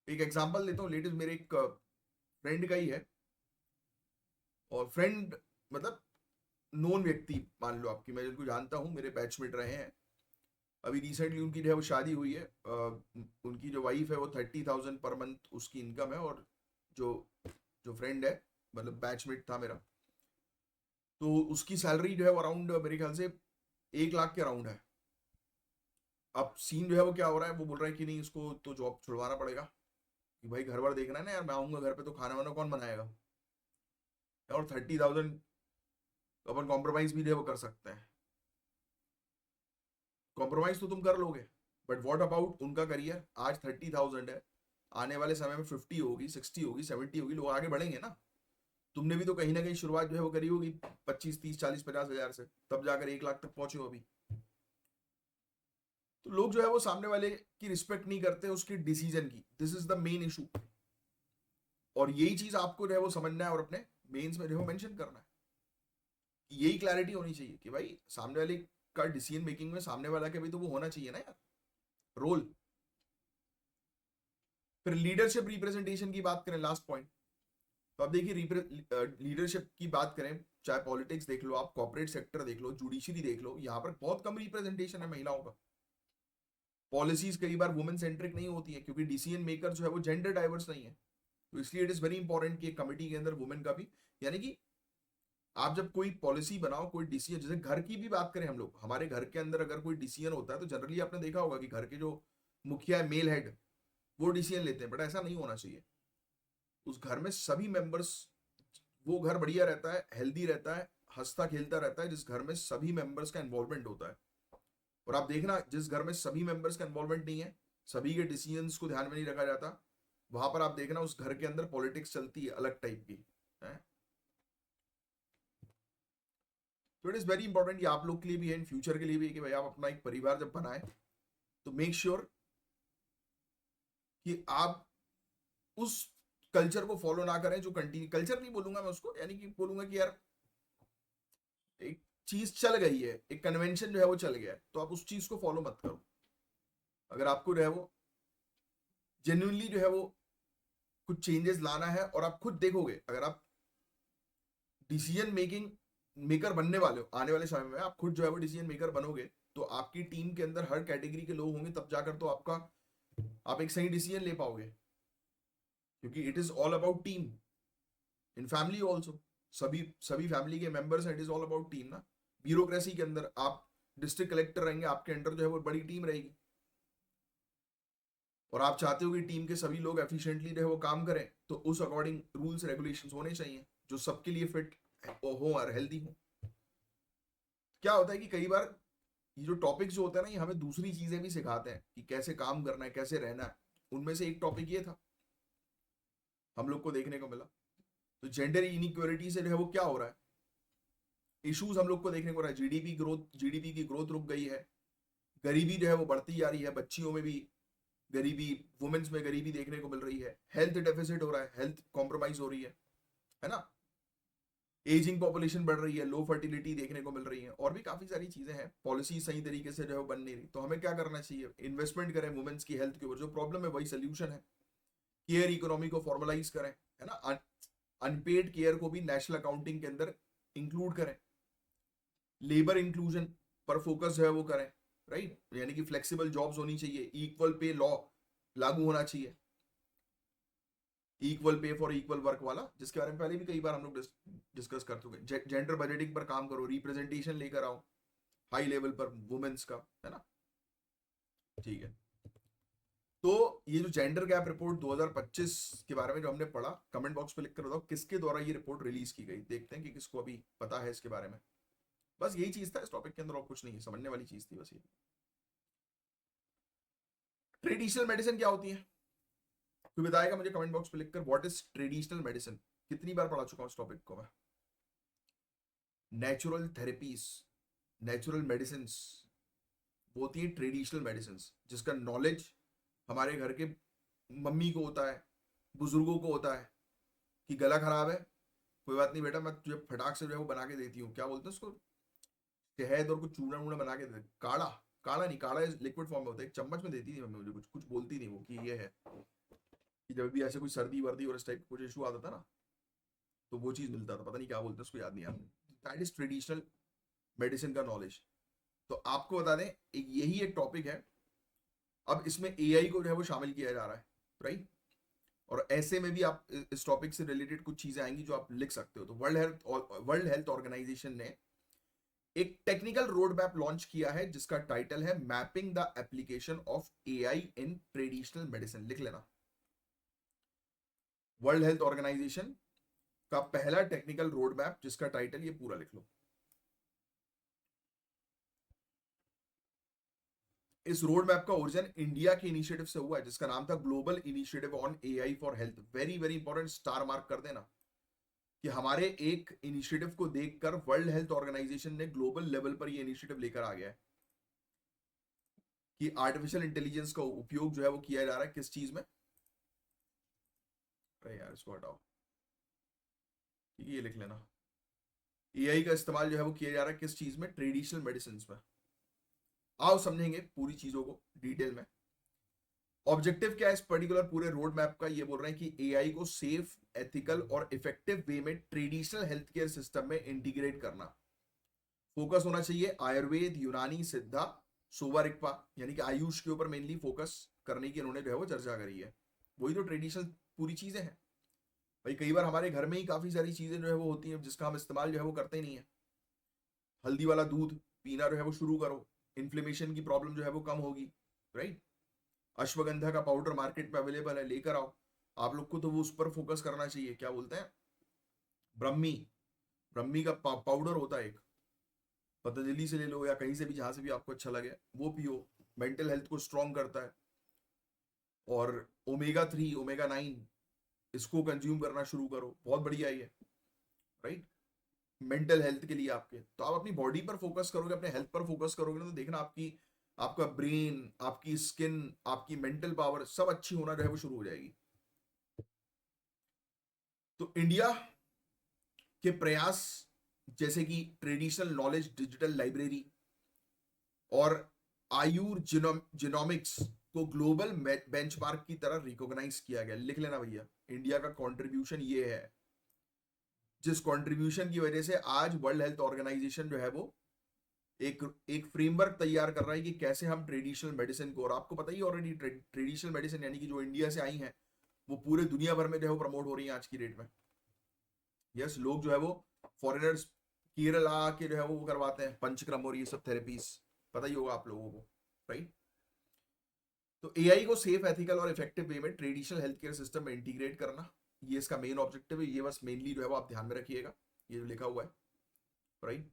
एक एग्जांपल देता हूँ, लेटेस्ट मेरे एक फ्रेंड का ही है, और फ्रेंड मतलब नोन व्यक्ति मान लो आपकी, मैं जिनको जानता हूँ, मेरे बैचमेट रहे हैं। अभी रिसेंटली उनकी जो है वो शादी हुई है, उनकी जो वाइफ है वो 30,000 पर मंथ उसकी इनकम है, और जो जो फ्रेंड है मतलब बैचमेट था मेरा, तो उसकी सैलरी जो है वो अराउंड मेरे ख्याल से 1 लाख के अराउंड है। अब सीन जो है वो क्या हो रहा है, वो बोल रहा है कि नहीं इसको तो जॉब छुड़वाना पड़ेगा, कि भाई घर बार देखना है ना यार, मैं आऊंगा घर पे तो खाना वाना कौन बनाएगा, और 30,000 अपन कॉम्प्रोमाइज भी जो है वो कर सकते हैं, कॉम्प्रोमाइज तो तुम कर लोगे, बट व्हाट अबाउट उनका करियर, आज 30,000 है, आने वाले समय में 50 होगी, 60 होगी, 70 होगी, लोग आगे बढ़ेंगे ना। तुमने भी तो कहीं ना कहीं शुरुआत जो है वो करी होगी 25, 30, 40, 50 हजार से, तब जाकर 1 लाख तक पहुंचे हो अभी। तो लोग जो है वो सामने वाले की रिस्पेक्ट नहीं करते उसकी डिसीजन की, this is the main issue. और यही चीज आपको जो है वो समझना है और अपने मेंस में जो है मेंशन करना है, यही क्लैरिटी होनी चाहिए कि भाई सामने वाले का डिसीजन मेकिंग में सामने वाला का भी तो वो होना चाहिए ना यार, रोल। फिर लीडरशिप रिप्रेजेंटेशन की बात करें, लास्ट पॉइंट, तो आप देखिए लीडरशिप की बात करें, चाहे पॉलिटिक्स देख लो आप, कॉर्पोरेट सेक्टर देख लो, जुडिशरी देख लो, यहाँ पर बहुत कम रिप्रेजेंटेशन है महिलाओं का। पॉलिसीज कई बार वुमेन सेंट्रिक नहीं होती है क्योंकि डिसीजन मेकर जो है वो जेंडर डाइवर्स नहीं है। तो इसलिए इट इज वेरी इंपॉर्टेंट कि कमिटी के अंदर वुमेन का भी, यानी कि आप जब कोई पॉलिसी बनाओ, कोई डिसीजन, जैसे घर की भी बात करें हम लोग, हमारे घर के अंदर अगर कोई डिसीजन होता है तो जनरली आपने देखा होगा कि घर के जो मुखिया है, मेल हेड, वो डिसीजन लेते हैं, बट ऐसा नहीं होना चाहिए। उस घर में सभी मेंबर्स, वो घर बढ़िया रहता है, हेल्दी रहता है, हंसता खेलता रहता है जिस घर में सभी मेंबर्स का इन्वॉल्वमेंट होता है। और आप देखना जिस घर में सभी मेंबर्स का इन्वॉल्वमेंट नहीं है, सभी के डिसीजंस को ध्यान में नहीं रखा जाता, वहां पर आप देखना उस घर के अंदर पॉलिटिक्स चलती है अलग टाइप की है। तो इट इज वेरी इंपॉर्टेंट, ये आप लोग के लिए भी है, इन फ्यूचर के लिए भी है कि भाई आप अपना एक परिवार जब बनाए तो मेक श्योर कि आप उस कल्चर को फॉलो ना करें जो कंटिन्यू, कल्चर नहीं बोलूंगा मैं उसको, यानी कि बोलूंगा कि यार एक चीज चल गई है, एक कन्वेंशन जो है वो चल गया है, तो आप उस चीज को फॉलो मत करो। अगर आपको जो है वो जेन्युइनली जो है वो कुछ चेंजेस लाना है, और आप खुद देखोगे अगर आप डिसीजन मेकिंग मेकर बनने वाले हो आने वाले समय में, आप खुद जो है वो डिसीजन मेकर बनोगे, तो आपकी टीम के अंदर हर कैटेगरी के लोग होंगे, तब जाकर तो आपका आप एक सही डिसीजन ले पाओगे, क्योंकि it is all about team in family also. सभी सभी फैमिली के मेंबर्स हैं, it is all about team ना। ब्यूरोक्रेसी के अंदर आप डिस्ट्रिक्ट कलेक्टर रहेंगे, आपके अंडर जो है वो बड़ी टीम रहेगी, और आप चाहते हो कि टीम के सभी लोग एफिशिएंटली जो है वो काम करें, तो उस अकॉर्डिंग रूल्स रेगुलेशंस होने चाहिए जो सबके लिए फिट हो और हेल्दी हो। क्या होता है कि कई बार ये जो टॉपिक जो होता है ना, ये हमें दूसरी चीजें भी सिखाते हैं कि कैसे काम करना है, कैसे रहना है। उनमें से एक टॉपिक ये था हम लोग को देखने को मिला। तो जेंडर इनइक्वालिटी से जो है वो क्या हो रहा है, इश्यूज हम लोग को देखने को रहा है। जीडीपी ग्रोथ, जीडीपी की ग्रोथ रुक गई है, गरीबी जो है वो बढ़ती जा रही है, बच्चियों में भी गरीबी, वुमेन्स में गरीबी देखने को मिल रही है, हेल्थ डेफिसिट हो रहा है, हेल्थ कॉम्प्रोमाइज हो रही है ना, एजिंग पॉपुलेशन बढ़ रही है, लो फर्टिलिटी देखने को मिल रही है, और भी काफी सारी चीजें हैं। पॉलिसी सही तरीके से जो है बन नहीं रही, तो हमें क्या करना चाहिए, इन्वेस्टमेंट करें वुमेन्स की हेल्थ के ऊपर, जो प्रॉब्लम है वही सोल्यूशन है। केयर इकोनॉमी को फॉर्मलाइज करें, है ना, अनपेड केयर को भी नेशनल अकाउंटिंग के अंदर इंक्लूड करें, लेबर इंक्लूजन पर फोकस जो है वो करें, राइट, यानी कि फ्लेक्सिबल जॉब्स होनी चाहिए, इक्वल पे लॉ लागू होना चाहिए, equal pay for equal work वाला, जिसके बारे में पहले भी कई बार हम लोग डिस्कस कर चुके हैं। जेंडर बजटिंग पर काम करो, रिप्रेजेंटेशन लेकर आओ हाई लेवल पर वुमेन्स का, है ना। ठीक है, तो ये जो जेंडर गैप रिपोर्ट 2025 के बारे में जो हमने पढ़ा, कमेंट बॉक्स पे लिख कर बताओ किसके द्वारा ये रिपोर्ट रिलीज की गई, देखते हैं कि किसको अभी पता है इसके बारे में। बस यही चीज था इस टॉपिक के अंदर, और कुछ नहीं है, समझने वाली चीज थी बस ये। ट्रेडिशनल मेडिसिन क्या होती है, कोई बताएगा मुझे कमेंट बॉक्स पे लिखकर, व्हाट इज ट्रेडिशनल मेडिसिन। कितनी बार पढ़ा चुका हूं इस टॉपिक को मैं। नेचुरल थेरेपीज, नेचुरल मेडिसिन वो होती है ट्रेडिशनल मेडिसिन, जिसका नॉलेज हमारे घर के मम्मी को होता है, बुजुर्गों को होता है कि गला खराब है, कोई बात नहीं बेटा, मैं तुझे फटाक से जो है वो बना के देती हूँ, क्या बोलते हैं उसको, शहद और कुछ चूड़ा वूड़ा बना के दे, काढ़ा, काढ़ा नहीं, काढ़ा लिक्विड फॉर्म में होता है, एक चम्मच में देती थी मम्मी मुझे, कुछ कुछ बोलती नहीं वो कि ये है, कि जब भी ऐसे कोई सर्दी वर्दी और इस टाइप कुछ इशू आता था ना, तो वो चीज मिलता था, पता नहीं क्या बोलते हैं उसको, याद नहीं आता। दैट इज ट्रेडिशनल मेडिसिन का नॉलेज। तो आपको बता दें यही एक टॉपिक है। अब इसमें एआई को जो है वो शामिल किया जा रहा है, राइट, और ऐसे में भी आप इस टॉपिक से रिलेटेड कुछ चीजें आएंगी जो आप लिख सकते हो। तो वर्ल्ड हेल्थ ऑर्गेनाइजेशन ने एक टेक्निकल रोड मैप लॉन्च किया है जिसका टाइटल है mapping the application of AI in traditional medicine. लिख लेना, वर्ल्ड हेल्थ ऑर्गेनाइजेशन का पहला टेक्निकल रोड मैप जिसका टाइटल, ये पूरा लिख लो। इस रोड मैप का ओरिजिन इंडिया के इनिशिएटिव से हुआ है जिसका नाम था global initiative on AI for health. Very very important, star mark कर देना कि हमारे एक इनिशिएटिव को देखकर वर्ल्ड हेल्थ ऑर्गेनाइजेशन ने ग्लोबल लेवल पर ये इनिशिएटिव लेकर आ गया है कि आर्टिफिशियल इंटेलिजेंस का उपयोग जो है वो किया जा रहा है किस चीज में। अरे यार इसको हटाओ, ठीक है, ये लिख लेना, एआई का इस्तेमाल जो है वो किया जा रहा है किस चीज में, ट्रेडिशनल मेडिसिन में। आओ समझेंगे पूरी चीजों को डिटेल में। ऑब्जेक्टिव क्या है इस पर्टिकुलर पूरे रोड मैप का, ये बोल रहे हैं कि एआई को सेफ, एथिकल और इफेक्टिव वे में ट्रेडिशनल हेल्थ केयर सिस्टम में इंटीग्रेट करना। फोकस होना चाहिए आयुर्वेद, यूनानी, सिद्धा, सोवा रिक्पा, यानी कि आयुष के ऊपर मेनली फोकस करने की इन्होंने जो है वो चर्चा करी है। वही तो ट्रेडिशनल पूरी चीजें हैं भाई। कई बार हमारे घर में ही काफी सारी चीजें जो है वो होती हैं जिसका हम इस्तेमाल जो है वो करते नहीं है। हल्दी वाला दूध पीना जो है वो शुरू करो, इन्फ्लेमेशन की प्रॉब्लम जो है वो कम होगी, राइट। अश्वगंधा का पाउडर मार्केट में अवेलेबल है, लेकर आओ। आप लोग को तो वो उस पर फोकस करना चाहिए, क्या बोलते हैं, ब्रह्मी, ब्रह्मी का पाउडर होता है एक, पतंजलि से ले लो या कहीं से भी जहां से भी आपको अच्छा लगे वो पियो, मेंटल हेल्थ को स्ट्रॉन्ग करता है। और ओमेगा 3, ओमेगा 9, इसको कंज्यूम करना शुरू करो, बहुत बढ़िया है ये, राइट। मेंटल हेल्थ के लिए आपके, तो आप अपनी बॉडी पर फोकस करोगे, अपने हेल्थ पर फोकस करोगे ना, तो देखना आपकी, आपका ब्रेन, आपकी स्किन, आपकी मेंटल पावर सब अच्छी होना जो है वो शुरू हो जाएगी। तो इंडिया के प्रयास जैसे कि ट्रेडिशनल नॉलेज डिजिटल लाइब्रेरी और आयुर जिनोमिक्स को ग्लोबल बेंचमार्क की तरह रिकॉग्नाइज किया गया। लिख लेना भैया, इंडिया का कंट्रीब्यूशन ये है, जिस कंट्रीब्यूशन की वजह से आज वर्ल्ड हेल्थ ऑर्गेनाइजेशन जो है वो एक एक फ्रेमवर्क तैयार कर रहा है कि कैसे हम ट्रेडिशनल मेडिसिन को, और आपको पता ही ऑलरेडी ट्रेडिशनल मेडिसिन यानी कि जो इंडिया से आई हैं वो पूरे दुनिया भर में जो है वो प्रमोट हो रही है आज की डेट में। यस, लोग जो है वो फॉरेनर्स केरला के जो है वो करवाते हैं पंचक्रम और ये सब थेरेपीज, पता ही होगा आप लोगों को, राइट। तो एआई को सेफ, एथिकल और इफेक्टिव वे में ट्रेडिशनल हेल्थ केयर सिस्टम में इंटीग्रेट करना, ये इसका मेन ऑब्जेक्टिव है। ये बस मेनली जो है वो आप ध्यान में रखिएगा, ये जो लिखा हुआ है, राइट।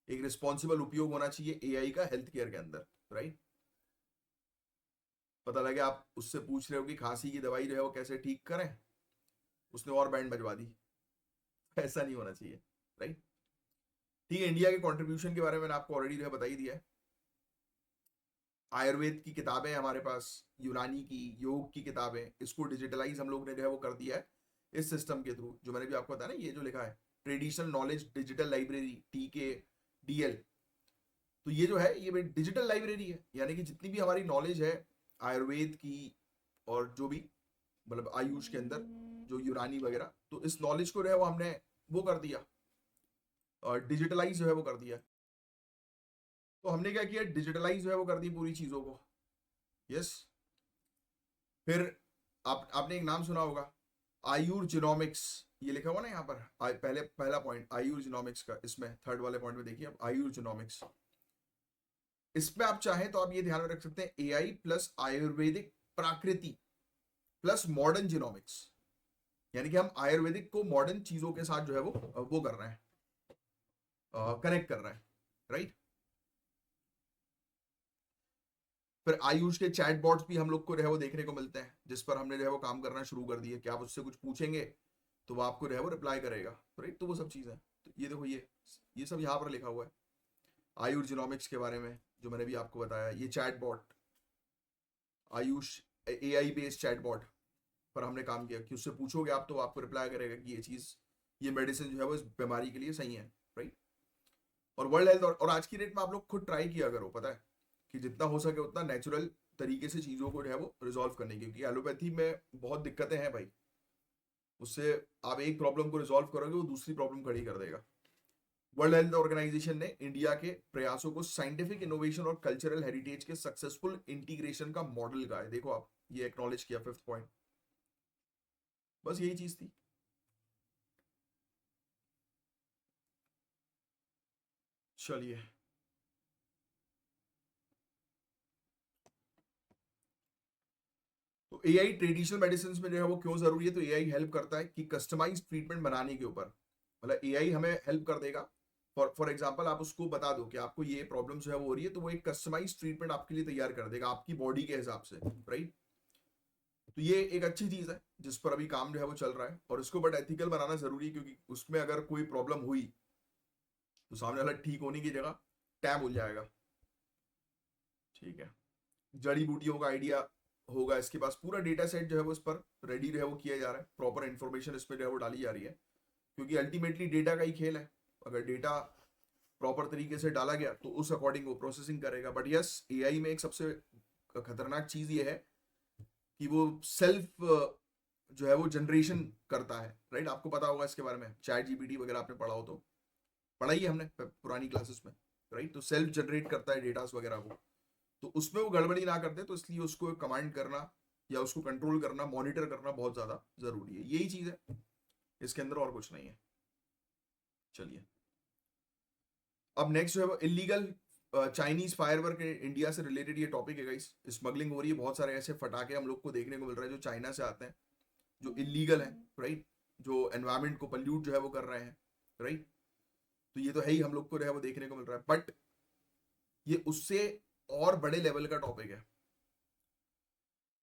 एक रिस्पॉन्सिबल उपयोग होना चाहिए एआई का हेल्थ केयर के अंदर, राइट। पता लगे आप उससे पूछ रहे हो कि खांसी की दवाई जो है वो कैसे ठीक करें, उसने और बैंड बजवा दी, ऐसा नहीं होना चाहिए, राइट। ठीक है, इंडिया के कंट्रीब्यूशन के बारे में मैंने आपको ऑलरेडी जो है बता ही दिया है। आयुर्वेद की किताबें हमारे पास, यूनानी की, योग की किताबें, इसको डिजिटलाइज हम लोग ने जो है वो कर दिया है इस सिस्टम के थ्रू, जो मैंने भी आपको बताया ना, ये जो लिखा है traditional knowledge digital library, TKDL। तो ये जो है ये डिजिटल लाइब्रेरी है, यानी कि जितनी भी हमारी नॉलेज है आयुर्वेद की और जो भी मतलब आयुष के अंदर जो यूनानी वगैरह, तो इस नॉलेज को जो है वो हमने वो कर दिया और डिजिटलाइज जो है वो कर दिया। तो हमने क्या किया, डिजिटलाइज जो है वो कर दी पूरी चीजों को। यस, फिर आपने एक नाम सुना होगा आयुर जिनोमिक्स, ये लिखा हुआ ना यहाँ पर, पहले पहला पॉइंट आयुर जिनोमिक्स का, इसमें थर्ड वाले पॉइंट में देखिए आप आयुर जिनोमिक्स। इसमें आप चाहें तो आप ये ध्यान में रख सकते हैं एआई प्लस आयुर्वेदिक प्राकृति प्लस मॉडर्न जिनोमिक्स, यानी कि हम आयुर्वेदिक को मॉडर्न चीजों के साथ जो है वो कर रहे हैं, कनेक्ट कर रहे हैं, राइट। फिर आयुष के चैट बॉट्स भी हम लोग को जो है वो देखने को मिलते हैं, जिस पर हमने जो है वो काम करना शुरू कर दिया कि आप उससे कुछ पूछेंगे तो वो आपको जो है वो रिप्लाई करेगा, राइट। तो वो सब चीज़ है, तो ये देखो ये सब यहाँ पर लिखा हुआ है आयुष जिनोमिक्स के बारे में, जो मैंने भी आपको बताया। ये chat bot Ayush AI based chat bot पर हमने काम किया कि उससे पूछोगे आप तो आपको रिप्लाई करेगा कि ये चीज़, ये मेडिसिन जो है वो इस बीमारी के लिए सही है, राइट। और वर्ल्ड हेल्थ और आज की डेट में आप लोग खुद ट्राई किया करो, पता है कि जितना हो सके उतना नेचुरल तरीके से चीज़ों को जो है वो रिजॉल्व करने की, क्योंकि एलोपैथी में बहुत दिक्कतें हैं भाई, उससे आप एक प्रॉब्लम को रिजॉल्व करोगे वो दूसरी प्रॉब्लम खड़ी कर देगा। वर्ल्ड हेल्थ ऑर्गेनाइजेशन ने इंडिया के प्रयासों को साइंटिफिक इनोवेशन और कल्चरल हेरिटेज के सक्सेसफुल इंटीग्रेशन का मॉडल कहा है। देखो आप, ये एक्नॉलेज किया, 5th पॉइंट, बस यही चीज थी। चलिए, तो एआई ट्रेडिशनल मेडिसिन में जो है वो क्यों जरूरी है, तो एआई हेल्प करता है कि कस्टमाइज ट्रीटमेंट बनाने के ऊपर, मतलब एआई हमें हेल्प कर देगा। फॉर एग्जांपल आप उसको बता दो कि आपको ये प्रॉब्लम जो है वो हो रही है, तो वो एक कस्टमाइज ट्रीटमेंट आपके लिए तैयार कर देगा आपकी बॉडी के हिसाब से, राइट। तो ये एक अच्छी चीज है जिस पर अभी काम जो है वो चल रहा है, और इसको बट एथिकल बनाना जरूरी है, क्योंकि उसमें अगर कोई प्रॉब्लम हुई तो सामने वाला ठीक होने की जगह टैब हो जाएगा, ठीक है। जड़ी बूटियों का आइडिया होगा इसके पास, पूरा डेटा सेट जो है वो इस पर रेडी जो है वो किया जा रहा है, प्रॉपर इंफॉर्मेशन इस पर जो है वो डाली जा रही है, क्योंकि अल्टीमेटली डेटा का ही खेल है। अगर डेटा प्रॉपर तरीके से डाला गया तो उस अकॉर्डिंग वो प्रोसेसिंग करेगा। बट यस, एआई में एक सबसे खतरनाक चीज ये है कि वो सेल्फ जो है वो जनरेशन करता है, राइट? आपको पता होगा इसके बारे में, चैट जीपीटी वगैरह आपने पढ़ा हो तो, पढ़ा ही है हमने पुरानी क्लासेस में, राइट? तो सेल्फ जनरेट करता है डेटास वगैरह को, तो उसमें वो गड़बड़ी ना करते, तो इसलिए उसको कमांड करना या उसको कंट्रोल करना, मॉनिटर करना बहुत ज्यादा जरूरी है। यही चीज है इसके अंदर, और कुछ नहीं है। चलिए, अब नेक्स्ट जो है वो इलीगल चाइनीज फायरवर्क इंडिया से रिलेटेड ये टॉपिक है गाइस। स्मगलिंग हो रही है, बहुत सारे ऐसे फटाके हम लोग को देखने को मिल रहे हैं जो चाइना से आते हैं, जो इलीगल है, राइट? जो एनवायरमेंट को पल्यूट जो है वो कर रहे हैं, राइट? तो ये तो है ही, हम लोग को जो है वो देखने को मिल रहा है, बट ये उससे और बड़े लेवल का टॉपिक है।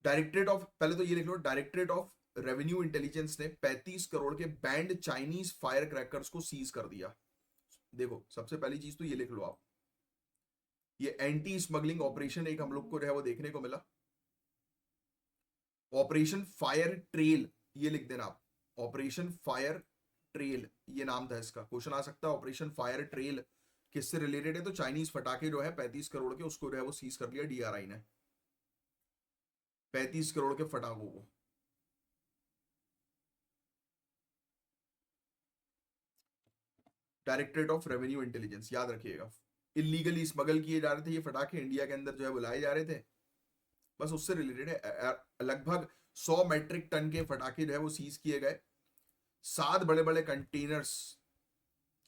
डायरेक्टरेट ऑफ, पहले तो ये लिख लो, डायरेक्टरेट ऑफ रेवेन्यू इंटेलिजेंस ने 35 करोड़ के बैंड चाइनीज फायर क्रैकर्स को सीज कर दिया। देखो, सबसे पहली चीज तो ये लिख लो आप, ये एंटी स्मगलिंग ऑपरेशन एक हम लोग को जो है वो देखने को मिला। ऑपरेशन फायर ट्रेल, ये लिख देना आप, ऑपरेशन फायर ट्रेल, ये नाम था इसका। क्वेश्चन आ सकता है ऑपरेशन फायर ट्रेल किससे रिलेटेड है, तो चाइनीज फटाके जो है 35 करोड़ के, उसको जो है वो सीज कर लिया डीआरआई ने, 35 करोड़ के फटाकों को। डायरेक्टरेट ऑफ रेवेन्यू इंटेलिजेंस, याद रखिएगा। इलीगली स्मगल किए जा रहे थे ये फटाके, इंडिया के अंदर जो है वो लाए जा रहे थे, बस उससे रिलेटेड है। लगभग 100 मैट्रिक टन के फटाके जो है वो सीज किए गए। 7 बड़े बड़े कंटेनर्स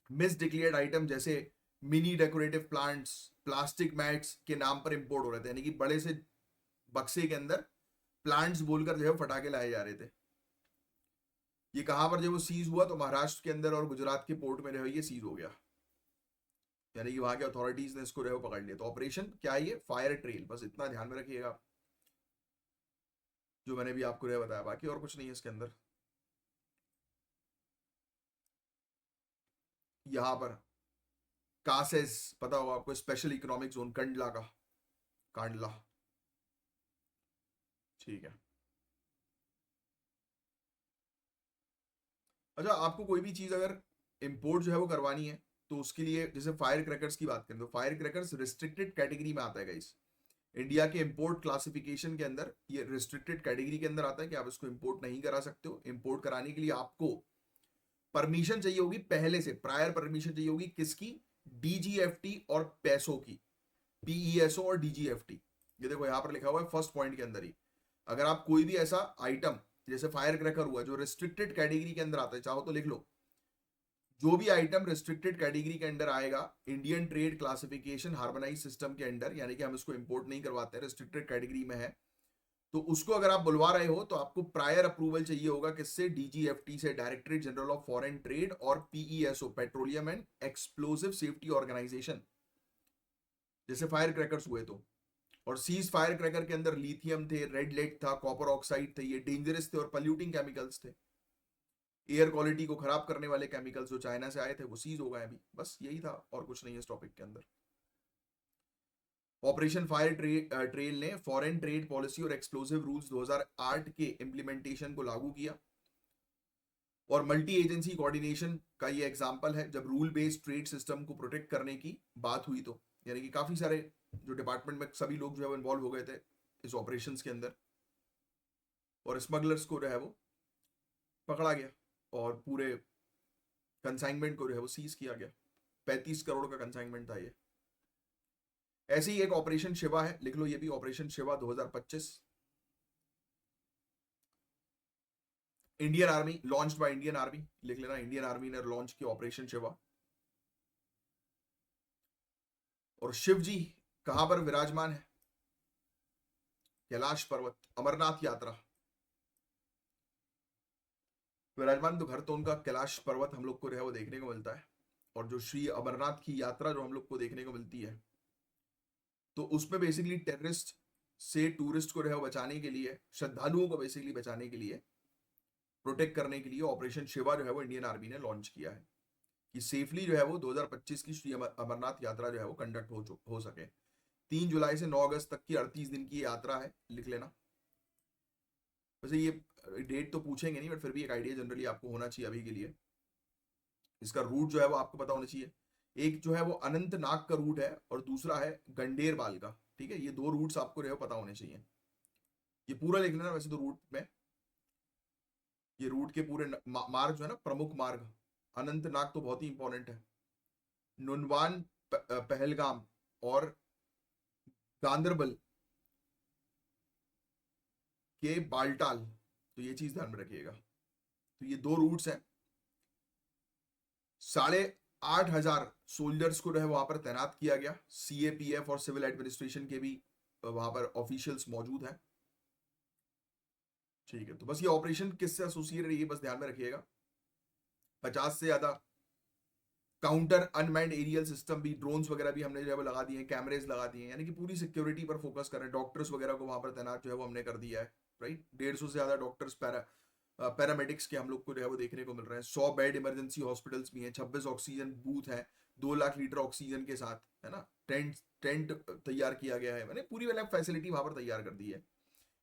मिस डिक्लेयर्ड आइटम जैसे mini decorative plants, plastic mats के नाम पर इंपोर्ट हो रहे थे, यानी कि बड़े से बक्से के अंदर प्लांट्स बोलकर जो है फटाके लाए जा रहे थे। ये कहां पर जो वो सीज हुआ, तो महाराष्ट्र के अंदर और गुजरात के पोर्ट में जो है ये सीज हो गया, यानी कि वहां के अथॉरिटीज ने इसको रहो पकड़ लिया। तो ऑपरेशन क्या है, ये फायर ट्रेल, बस इतना ध्यान में रखिएगा, जो मैंने भी आपको रह बताया, बाकी और कुछ नहीं है इसके अंदर। यहां पर कासेस, पता होगा आपको, स्पेशल इकोनॉमिक जोन, कंडला का, कांडला, ठीक है। अच्छा, आपको कोई भी चीज अगर इंपोर्ट जो है वो करवानी है, तो उसके लिए जैसे फायर क्रैकर्स की बात करें, तो फायर क्रैकर्स रिस्ट्रिक्टेड कैटेगरी में आता है गाइस। इंडिया के इंपोर्ट क्लासिफिकेशन के अंदर ये रिस्ट्रिक्टेड कैटेगरी के अंदर आता है कि आप इसको इंपोर्ट नहीं करा सकते हो। इंपोर्ट कराने के लिए आपको परमिशन चाहिए होगी, पहले से प्रायर परमिशन चाहिए होगी, किसकी? डीजीएफटी और पैसो की, पीईएसओ और डीजीएफटी। ये देखो यहां पर लिखा हुआ है फर्स्ट पॉइंट के अंदर ही, अगर आप कोई भी ऐसा आइटम जैसे फायर क्रैकर हुआ जो रिस्ट्रिक्टेड कैटेगरी के अंदर आता है, चाहो तो लिख लो, जो भी आइटम रिस्ट्रिक्टेड कैटेगरी के अंदर आएगा Indian trade classification harmonise system के अंडर, यानी कि हम इसको इंपोर्ट नहीं करवाते, रिस्ट्रिक्टेड कैटेगरी में है, तो उसको अगर आप बुलवा रहे हो तो आपको प्रायर अप्रूवल चाहिए होगा, किससे? डीजीएफटी से, directorate general of foreign trade, और PESO, petroleum and explosive safety organisation, जैसे फायर क्रैकर्स हुए तो। और सीज फायर क्रैकर के अंदर लिथियम थे, रेड लेड था, कॉपर ऑक्साइड थे, ये डेंजरस थे और पॉल्यूटिंग केमिकल्स थे, एयर क्वालिटी को खराब करने वाले केमिकल्स जो चाइना से आए थे वो सीज हो गए अभी, बस यही था, और कुछ नहीं है इस टॉपिक के अंदर। ऑपरेशन फायर ट्रेल ने फॉरेन ट्रेड पॉलिसी और एक्सप्लोसिव रूल्स 2008 के इंप्लीमेंटेशन को लागू किया, और मल्टी एजेंसी कोऑर्डिनेशन का ये एग्जांपल है जब रूल बेस्ड ट्रेड सिस्टम को प्रोटेक्ट करने की बात हुई, तो यानी कि काफी सारे जो डिपार्टमेंट में सभी लोग जो है वो इन्वॉल्व हो गए थे इस ऑपरेशंस के अंदर, और स्मगलर्स को जो है वो पकड़ा गया, और पूरे कंसाइनमेंट को जो है वो सीज किया गया। 35 करोड़ का कंसाइनमेंट था ये। ऐसे ही एक ऑपरेशन शिवा है, लिख लो ये भी, operation Shiva 2025, Indian army, launched by Indian army, लिख लेना, इंडियन आर्मी ने लॉन्च किया ऑपरेशन शिवा। और शिव जी कहां पर विराजमान है? कैलाश पर्वत, अमरनाथ यात्रा विराजमान, तो घर तो उनका कैलाश पर्वत हम लोग को जो है वो देखने को मिलता है, और जो श्री अमरनाथ की यात्रा जो हम लोग को देखने को मिलती है, तो उसमें बेसिकली टेररिस्ट से टूरिस्ट को जो है बचाने के लिए, श्रद्धालुओं को बेसिकली बचाने के लिए, प्रोटेक्ट करने के लिए ऑपरेशन शिवा जो है वो इंडियन आर्मी ने लॉन्च किया है, कि सेफली जो है वो 2025 की श्री अमरनाथ यात्रा जो है वो कंडक्ट हो सके। 3 जुलाई से 9 अगस्त तक की 38 दिन की यात्रा है, लिख लेना। वैसे ये डेट तो पूछेंगे नहीं, बट फिर भी एक आइडिया जनरली आपको होना चाहिए अभी के लिए। इसका रूट जो है वो आपको पता होना चाहिए, एक जो है वो अनंतनाग का रूट है और दूसरा है गंडेरबाल का। ठीक है, ये दो रूट्स आपको रहे पता होने चाहिए। ये पूरा लिख लेना वैसे तो रूट में, ये रूट के पूरे मार्ग जो है ना, प्रमुख मार्ग। अनंतनाग तो बहुत ही इंपॉर्टेंट है। नुनवान, पहलगाम और गांदरबल के बालटाल, तो ये चीज ध्यान में रखिएगा। तो ये दो रूट्स हैं। 8,500 सोल्जर्स को जो है वहां पर तैनात किया गया। सीएपीएफ और सिविल एडमिनिस्ट्रेशन के भी वहां पर ऑफिशियल्स मौजूद हैं। ठीक है, तो बस ये ऑपरेशन किससे एसोसिएटेड है ये बस ध्यान में रखिएगा। 50 से ज्यादा काउंटर अनमैन्ड एरियल सिस्टम भी, ड्रोन्स वगैरह भी हमने जो है वो लगा दिए हैं, कैमरेज लगा दिए हैं, यानी कि पूरी सिक्योरिटी पर फोकस कर रहे हैं। डॉक्टर्स वगैरह को वहां पर तैनात जो है वो हमने कर दिया है। राइट, 150 से ज्यादा डॉक्टर्स, पैरामेडिक्स के हम लोग को जो है वो देखने को मिल रहे हैं। 100 बेड इमरजेंसी हॉस्पिटल्स भी हैं, 26 ऑक्सीजन बूथ हैं, 2 लाख लीटर ऑक्सीजन के साथ, है ना। टेंट टेंट तैयार किया गया है, मैंने पूरी वाला फैसिलिटी वहां पर तैयार कर दी है।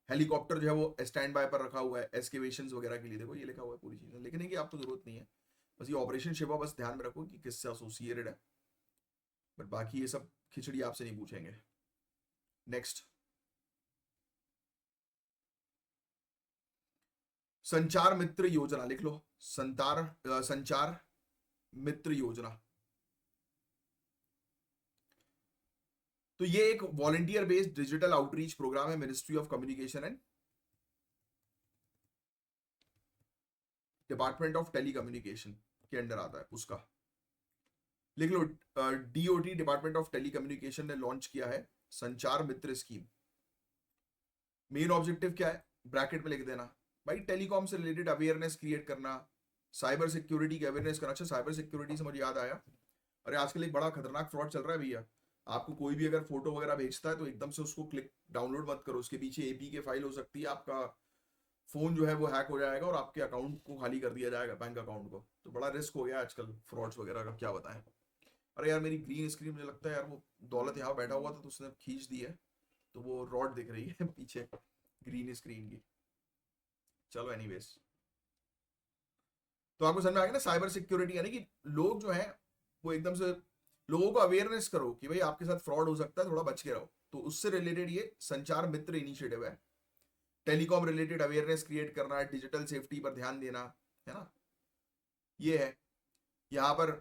हेलीकॉप्टर जो है वो स्टैंड बाय पर रखा हुआ है एस्केवेशन वगैरह के लिए। देखो ये लिखा हुआ है, पूरी चीजें लिखने की आपको जरूरत नहीं है, बस ये ऑपरेशन शिवा बस ध्यान में रखो कि किससे एसोसिएटेड है। बट बाकी ये सब खिचड़ी आपसे नहीं पूछेंगे। नेक्स्ट, संचार मित्र योजना लिख लो। संचार मित्र योजना, तो ये एक volunteer based digital outreach programme है, ministry of communication and department of telecommunication के अंडर आता है उसका। लिख लो, डीओटी डिपार्टमेंट ऑफ टेलीकम्युनिकेशन ने लॉन्च किया है संचार मित्र स्कीम। मेन ऑब्जेक्टिव क्या है, ब्रैकेट में लिख देना भाई, टेलीकॉम से रिलेटेड अवेयरनेस क्रिएट करना, साइबर सिक्योरिटी की अवेयरनेस करना। अच्छा, साइबर सिक्योरिटी से मुझे याद आया, अरे आजकल एक बड़ा खतरनाक फ्रॉड चल रहा है भैया। आपको कोई भी अगर फोटो वगैरह भेजता है तो एकदम से उसको क्लिक डाउनलोड मत करो, उसके पीछे एपी के फाइल हो सकती है, आपका फोन जो है वो हैक हो जाएगा और आपके अकाउंट को खाली कर दिया जाएगा, बैंक अकाउंट को। तो बड़ा रिस्क हो गया आजकल फ्रॉड्स वगैरह का, क्या बताएं। अरे यार मेरी ग्रीन स्क्रीन, मुझे लगता है यार वो दौलत यहाँ बैठा हुआ था तो उसने खींच दी है, तो वो रॉड दिख रही है पीछे ग्रीन स्क्रीन की। चलो एनीवेज, तो आपको समझ में आ गया ना, साइबर सिक्योरिटी यानी कि लोग जो है वो एकदम से लोगों को अवेयरनेस करो कि भाई आपके साथ फ्रॉड हो सकता है, थोड़ा बच के रहो। तो उससे रिलेटेड ये संचार मित्र इनिशिएटिव है। टेलीकॉम रिलेटेड अवेयरनेस क्रिएट करना है, डिजिटल सेफ्टी पर ध्यान देना, है ना, ये है। यहाँ पर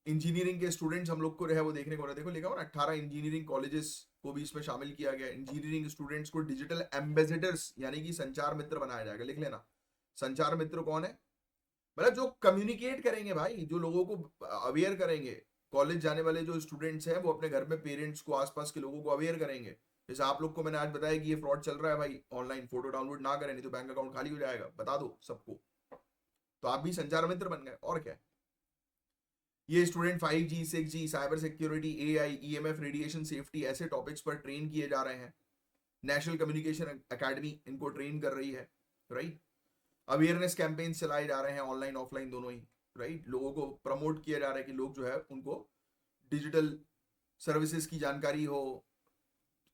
इंजीनियरिंग के स्टूडेंट्स हम लोग को जो है वो देखने को, देखो लिखा हो ना, 18 इंजीनियरिंग कॉलेजेस को भी इसमें शामिल किया गया। इंजीनियरिंग स्टूडेंट्स को डिजिटल एम्बेसडर्स यानी कि संचार मित्र बनाया जाएगा। लिख लेना, संचार मित्र कौन है, मतलब जो कम्युनिकेट करेंगे भाई, जो लोगों को अवेयर करेंगे। कॉलेज जाने वाले जो स्टूडेंट्स हैं वो अपने घर में पेरेंट्स को, आसपास के लोगों को अवेयर करेंगे। जैसे आप लोग को मैंने आज बताया कि ये फ्रॉड चल रहा है भाई, ऑनलाइन फोटो डाउनलोड ना करें नहीं तो बैंक अकाउंट खाली हो जाएगा, बता दो सबको। तो आप भी संचार मित्र बन गए, और क्या। ये student 5G 6G cyber security, AI, EMF, radiation safety ऐसे टॉपिक्स पर ट्रेन किए जा रहे हैं। नेशनल कम्युनिकेशन एकेडमी इनको ट्रेन कर रही है। राइट, अवेयरनेस कैंपेन चलाए जा रहे हैं, ऑनलाइन ऑफलाइन दोनों ही। राइट, लोगों को प्रमोट किया जा रहा है कि लोग जो है उनको डिजिटल सर्विसेज की जानकारी हो,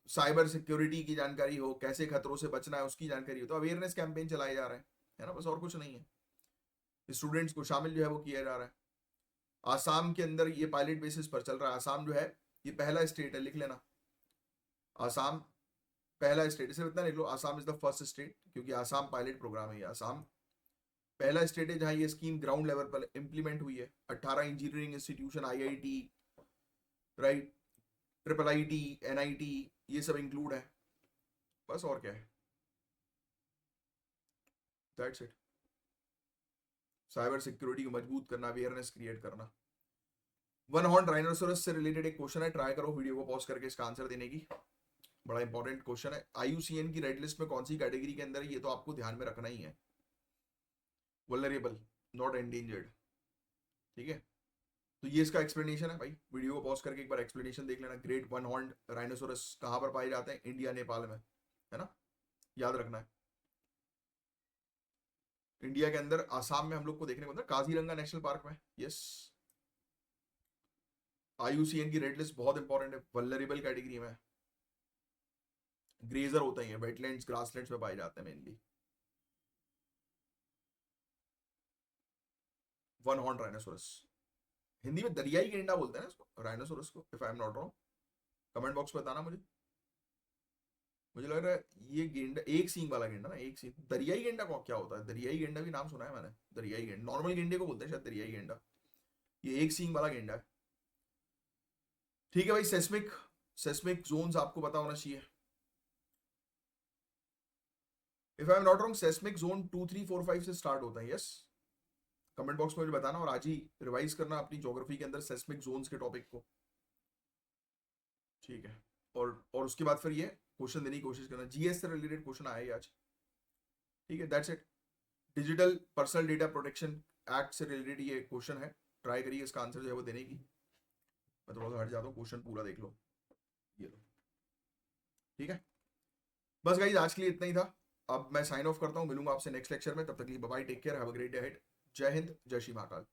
साइबर सिक्योरिटी की जानकारी हो, कैसे खतरों से बचना है उसकी जानकारी हो। तो अवेयरनेस कैंपेन चलाए जा रहे हैं, है ना, बस और कुछ नहीं है। स्टूडेंट्स को शामिल जो है वो किया जा रहा है। आसाम के अंदर ये पायलट बेसिस पर चल रहा है। आसाम जो है ये पहला स्टेट है, लिख लेना, आसाम पहला स्टेट। सिर्फ इतना लिख लो, Assam is the first state, क्योंकि आसाम पायलट प्रोग्राम है। ये आसाम पहला स्टेट है जहां ये स्कीम ग्राउंड लेवल पर इंप्लीमेंट हुई है। 18 engineering institution, IIT, right, triple IT, NIT, ये सब इंक्लूड है। बस और क्या है, दैट्स इट। साइबर सिक्योरिटी को मजबूत करना, अवेयरनेस क्रिएट करना। वन हॉर्न राइनोसोरस से रिलेटेड एक क्वेश्चन है, ट्राई करो वीडियो को पॉज करके इसका आंसर देने की। बड़ा इंपॉर्टेंट क्वेश्चन है। आईयूसीएन की रेड लिस्ट में कौन सी कैटेगरी के अंदर है ये तो आपको ध्यान में रखना ही है। Vulnerable, not endangered. ठीक है, तो ये इसका एक्सप्लेनेशन है भाई, वीडियो को पॉज करके एक बार एक्सप्लेनेशन देख लेना। ग्रेट वन हॉर्न राइनोसोरस कहां पर पाए जाते हैं, इंडिया नेपाल में, है ना, याद रखना है। इंडिया के अंदर आसाम में हम लोग को देखने को मिलता है, काजीरंगा नेशनल पार्क में। यस, आईयूसीएन की रेड लिस्ट बहुत इंपॉर्टेंट है, वल्नरेबल कैटेगरी में। ग्रेजर होते हैं, वेटलैंड्स ग्रासलैंड्स में पाए जाते हैं mainly. One horn rhinoceros Hindi में दरियाई गेंडा बोलते हैं ना इसको, राइनोसोरस को, if I am not wrong. Comment box में बताना मुझे। मुझे लग रहा है ये गेंडा एक सींग वाला गेंडा ना, एक सींग। दरियाई गेंडा को क्या होता है? दरियाई गेंडा भी नाम सुना है मैंने। दरियाई गेंडा नॉर्मल गेंडे को बोलते हैं शायद दरियाई गेंडा। ये एक सींग वाला गेंडा है। ठीक है भाई, सेस्मिक सेस्मिक जोन्स आपको पता होना चाहिए। If I am not wrong seismic zone 2, 3, 4, 5 से स्टार्ट होता है। यस, कमेंट बॉक्स में मुझे बताना, और आज ही रिवाइज करना अपनी ज्योग्राफी के अंदर सेस्मिक जोन्स के टॉपिक को। ठीक है, और उसके बाद फिर ये क्वेश्चन देने की कोशिश करना, जीएस से रिलेटेड क्वेश्चन आया ही आज। ठीक है, that's it. Digital personal data protection act से रिलेटेड ये क्वेश्चन है, ट्राई करिए इसका आंसर जो है वो देने की। मैं थोड़ा सा हट जाता हूँ, क्वेश्चन पूरा देख लो, ये लो। ठीक है, बस गाइस आज के लिए इतना ही था। अब मैं साइन ऑफ करता हूँ, मिलूंगा आपसे नेक्स्ट लेक्चर में, तब तक के लिए bye bye, take care, have a great day ahead. जय हिंद, जय श्री महाकाल।